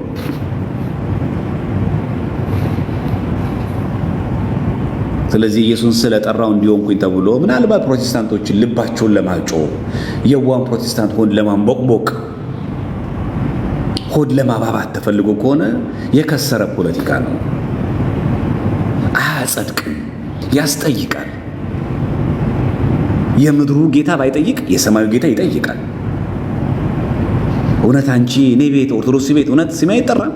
ስለዚህ ኢየሱስ ስለጠራው እንዲሆንኩኝ ተብሎ ምናልባት ፕሮቴስታንቶችን ልባቸውን ለማጮ የዋን ፕሮቴስታንት ሆድ ለማንቦቅቦቅ ሆድ ለማባባት ተፈልጎ ከሆነ የከሰረ ፖለቲካ ነው። አያጸድቅም፣ ያስጠይቃል። የምድሩ ጌታ ባይጠይቅ የሰማዩ ጌታ ይጠይቃል። እውነት አንቺ እኔ ቤት ኦርቶዶክስ ቤት እውነት ስሜ አይጠራም?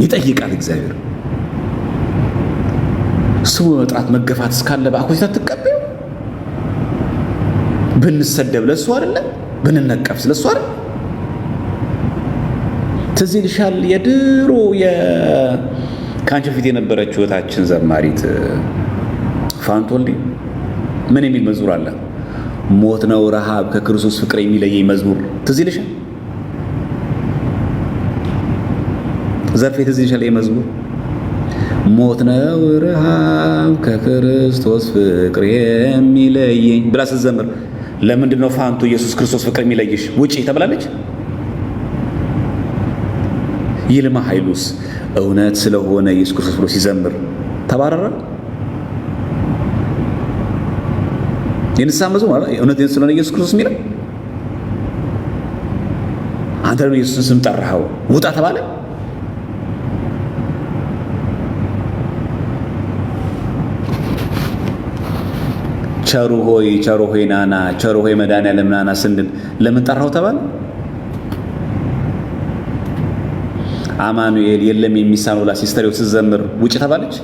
ይጠይቃል እግዚአብሔር። ስሙ መጥራት መገፋት እስካለ በአኮቴታ ትቀበዩ። ብንሰደብ ለሱ አይደለም፣ ብንነቀፍ ስለሱ አይደል? ትዝ ይልሻል የድሮ ከአንቺ ፊት የነበረችው እህታችን ዘማሪት ፋንቶልዲ ምን የሚል መዝሙር አለ? ሞት ነው ረሃብ ከክርስቶስ ፍቅር የሚለየኝ መዝሙር ትዝ ይልሻል? ዘርፌ ትዝ ይልሻል የመዝሙር ሞት ነው ረሃብ ከክርስቶስ ፍቅር የሚለየኝ ብላ ስትዘምር ለምንድን ነው ፋንቱ ኢየሱስ ክርስቶስ ፍቅር የሚለይሽ ውጪ ተብላለች? ይልማ ኃይሉስ እውነት ስለሆነ ኢየሱስ ክርስቶስ ብሎ ሲዘምር ተባረረ? የንስሐ መዝሙር እውነት ስለሆነ ኢየሱስ ክርስቶስ የሚለው አንተ ደግሞ ኢየሱስን ስም ጠራኸው ውጣ ተባለ? ቸሩ ሆይ ናና፣ ቸሩ ሆይ መድኃኒዓለም ናና ስንል ለምን ጠራው ተባለ? አማኑኤል የለም የሚሳነው ብላ ሲስተር ስትዘምር ውጭ ተባለች።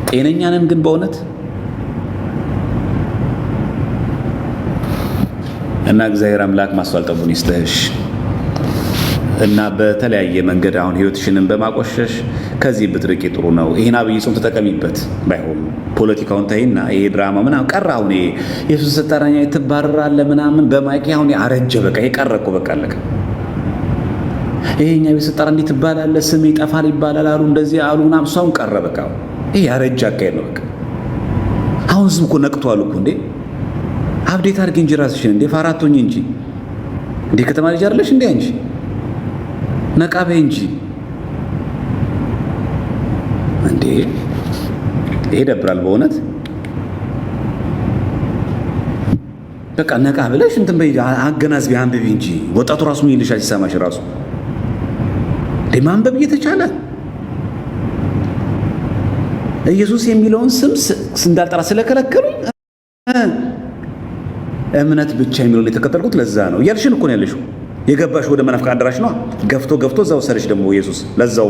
ጤነኛ ነን ግን በእውነት እና እግዚአብሔር አምላክ ማስተዋል ጠቡን ይስጥሽ እና በተለያየ መንገድ አሁን ህይወትሽንም በማቆሸሽ ከዚህ ብትርቂ ጥሩ ነው። ይሄን አብይ ጾም ተጠቀሚበት። ባይሆን ፖለቲካውን ተይና ይሄ ድራማ ምናምን ቀረ። አሁን ኢየሱስ ተጠራኛ ትባረራለህ ምናምን በማይክ አሁን አረጀ። በቃ የቀረ እኮ በቃ አለቀ። ይሄኛ ቤት ተጠራ እንዴት ትባላለህ? ስም ይጠፋል ይባላል አሉ እንደዚህ አሉ ምናምን እሷም ቀረ። በቃ ይሄ ያረጀ አካሄድ ነው። በቃ አሁን ህዝብ እኮ ነቅቷል እኮ እንዴ። አብዴት አድርጊ እንጂ ራስሽን እንዴ ፋራቶኝ እንጂ እንዴ ከተማ ልጅ አይደለሽ እንዴ አንቺ ነቃ በይ እንጂ እንዴ። ይሄ ደብራል በእውነት በቃ ነቃ ብለሽ እንትን በይ አገናዝቢ አንብቢ እንጂ ወጣቱ ራሱ ምን ይልሻል ሲሰማሽ ራሱ ለማንበብ እየተቻለ ኢየሱስ የሚለውን ስም እንዳልጠራ ስለከለከሉኝ እምነት ብቻ የሚለውን የተከተልኩት ለዛ ነው እያልሽን እኮ ነው ያለሽው። የገባሽ ወደ መናፍቃ አዳራሽ ነው። ገፍቶ እዛው ወሰደሽ ደግሞ ኢየሱስ ለዛው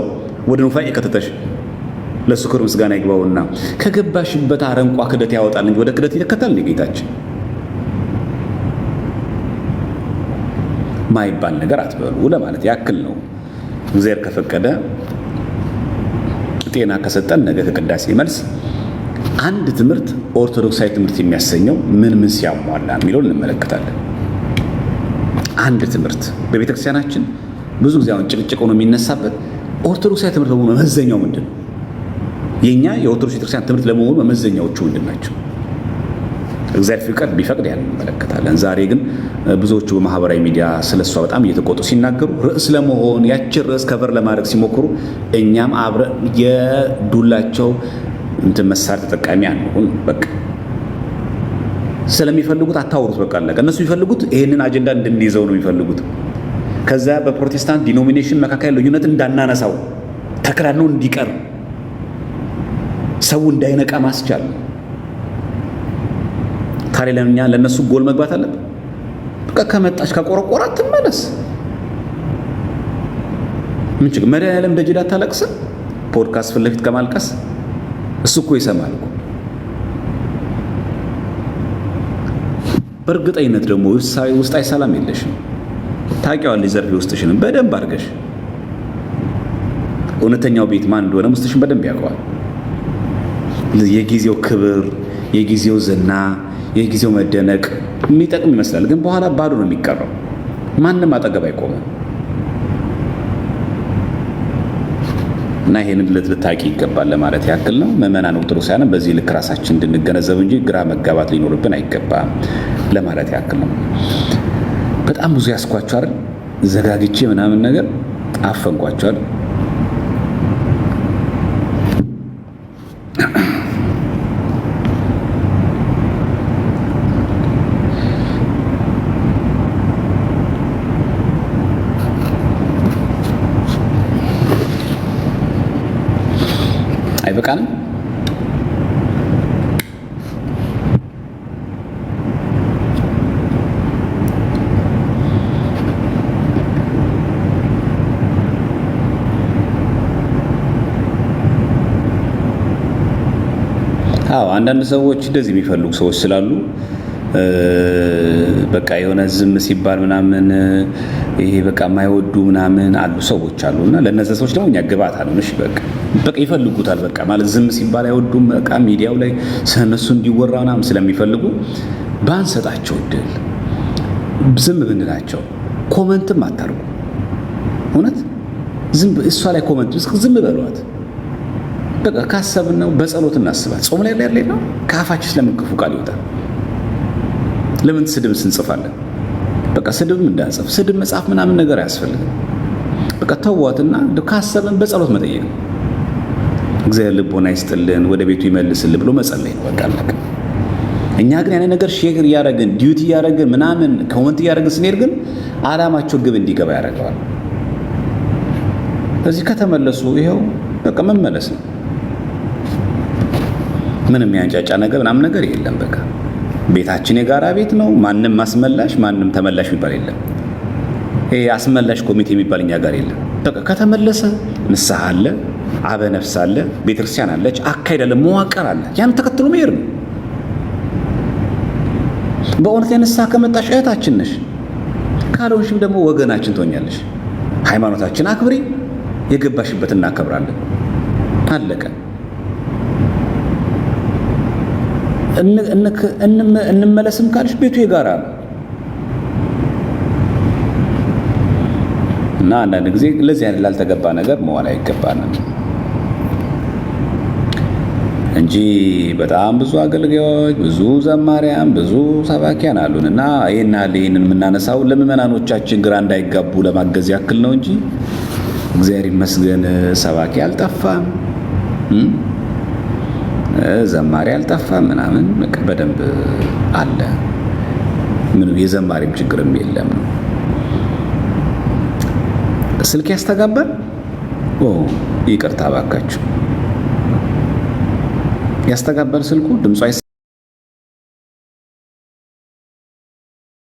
ወደ ኑፋቄ ከተተሽ። ለሱ ክብር ምስጋና ይግባውና ከገባሽበት አረንቋ ክደት ያወጣል እንጂ ወደ ክደት ይከተል ነው ጌታችን። ማይባል ነገር አትበሉ ለማለት ያክል ነው። እግዚአብሔር ከፈቀደ ጤና ከሰጠን ነገ ከቅዳሴ መልስ አንድ ትምህርት ኦርቶዶክሳዊ ትምህርት የሚያሰኘው ምን ሲያሟላ የሚለውን እንመለከታለን። አንድ ትምህርት በቤተክርስቲያናችን ብዙ ጊዜ አሁን ጭቅጭቅ ሆኖ የሚነሳበት ኦርቶዶክሳዊ ትምህርት ለመሆኑ መመዘኛው ምንድን ነው? የኛ የኦርቶዶክስ ቤተክርስቲያን ትምህርት ለመሆኑ መመዘኛዎቹ ምንድን ናቸው? እግዚአብሔር ቢፈቅድ ያን እንመለከታለን። ዛሬ ግን ብዙዎቹ በማህበራዊ ሚዲያ ስለሷ በጣም እየተቆጡ ሲናገሩ ርዕስ ለመሆን ያችን ርዕስ ከቨር ለማድረግ ሲሞክሩ እኛም አብረን የዱላቸው እንትን መሳሪያ ተጠቃሚ አንሁን። በቃ ስለሚፈልጉት አታውሩት። በቃ አለቀ። እነሱ የሚፈልጉት ይሄንን አጀንዳ እንድንይዘው ነው የሚፈልጉት። ከዛ በፕሮቴስታንት ዲኖሚኔሽን መካከል ልዩነት እንዳናነሳው ተከራነው እንዲቀር ሰው እንዳይነቃ ማስቻል። ታዲያ ለኛ ለነሱ ጎል መግባት አለበት። በቃ ከመጣች ከቆረቆራት ትመለስ። ምን ችግር? መድኃኒዓለም ደጅ ዳ ታለቅስም ፖድካስት ፊት ለፊት ከማልቀስ እሱ እኮ ይሰማል እኮ። በእርግጠኝነት ደግሞ ውስጣዊ ሰላም የለሽም። ታውቂዋለሽ ዘርፌ ውስጥሽንም በደንብ አድርገሽ። እውነተኛው ቤት ማን እንደሆነ ውስጥሽን በደንብ ያውቀዋል። የጊዜው ክብር፣ የጊዜው ዝና፣ የጊዜው መደነቅ የሚጠቅም ይመስላል፣ ግን በኋላ ባዶ ነው የሚቀረው። ማንም አጠገብ አይቆምም። እና ይሄንን ልታቂ ይገባል ለማለት ያክል ነው። ምዕመናን ኦርቶዶክሳውያን በዚህ ልክ ራሳችን እንድንገነዘብ እንጂ ግራ መጋባት ሊኖርብን አይገባም ለማለት ያክል ነው። በጣም ብዙ ያስኳቸው አይደል? ዘጋግቼ ምናምን ነገር አፈንኳቸው አይደል? አይበቃንም? አዎ አንዳንድ ሰዎች እንደዚህ የሚፈልጉ ሰዎች ስላሉ በቃ የሆነ ዝም ሲባል ምናምን ይሄ በቃ የማይወዱ ምናምን አሉ ሰዎች አሉና ለነዛ ሰዎች ደግሞ እኛ ግባት አለው። እሺ በቃ ይፈልጉታል። በቃ ማለት ዝም ሲባል አይወዱም። በቃ ሚዲያው ላይ ስለነሱ እንዲወራ ምናምን ስለሚፈልጉ ባንሰጣቸው እድል ዝም ብንላቸው ኮመንትም አታርጉ። እውነት ዝም እሷ ላይ ኮመንት ዝም በሏት። በቃ ካሰብን ነው በጸሎት እናስባት። ጾም ላይ ያለ ነው። ከአፋችን ለምን ክፉ ቃል ይወጣል? ለምን ስድብ እንጽፋለን? በቃ ስድብም እንዳንጽፍ ስድብ መጽሐፍ ምናምን ነገር አያስፈልግም። በቃ ተዋትና ካሰብን በጸሎት መጠየቅ ነው። እግዚአብሔር ልቦና ይስጥልን ወደ ቤቱ ይመልስልን ብሎ መጸለይ ነው። በቃ አለቀ። እኛ ግን ያኔ ነገር ሼር እያደረግን ዲዩቲ እያደረግን ምናምን ኮመንት እያደረግን ስንሄድ ግን አላማቸው ግብ እንዲገባ ያደርገዋል። እዚህ ከተመለሱ ይኸው በቃ መመለስ ነው። ምንም ያንጫጫ ነገር ምናምን ነገር የለም። በቃ ቤታችን የጋራ ቤት ነው። ማንም አስመላሽ ማንም ተመላሽ የሚባል የለም። ይሄ አስመላሽ ኮሚቴ የሚባል እኛ ጋር የለም። በቃ ከተመለሰ ንስሐ አለ፣ አበነፍስ አለ፣ ቤተክርስቲያን አለች፣ አካሄድ አለ፣ መዋቅር አለ። ያን ተከትሎ መሄድ ነው። በእውነት ንስሐ ከመጣሽ እህታችን ነሽ፣ ካልሆንሽም ደግሞ ወገናችን ትሆኛለሽ። ሃይማኖታችን አክብሪ፣ የገባሽበት እናከብራለን። አለቀ። እንመለስም ካልሽ ቤቱ የጋራ ነው እና አንዳንድ ጊዜ ለዚህ አይነት ላልተገባ ነገር መዋል አይገባንም እንጂ በጣም ብዙ አገልጋዮች፣ ብዙ ዘማሪያን፣ ብዙ ሰባኪያን አሉን እና ይህንን የምናነሳው ለምዕመናኖቻችን ግራ እንዳይጋቡ ለማገዝ ያክል ነው እንጂ እግዚአብሔር ይመስገን ሰባኪ አልጠፋም፣ ዘማሪ አልጠፋም ምናምን በደንብ አለ። ምንም የዘማሪም ችግርም የለም። ስልክ ያስተጋባል። ይቅርታ እባካችሁ፣ ያስተጋባል ስልኩ ድምፁ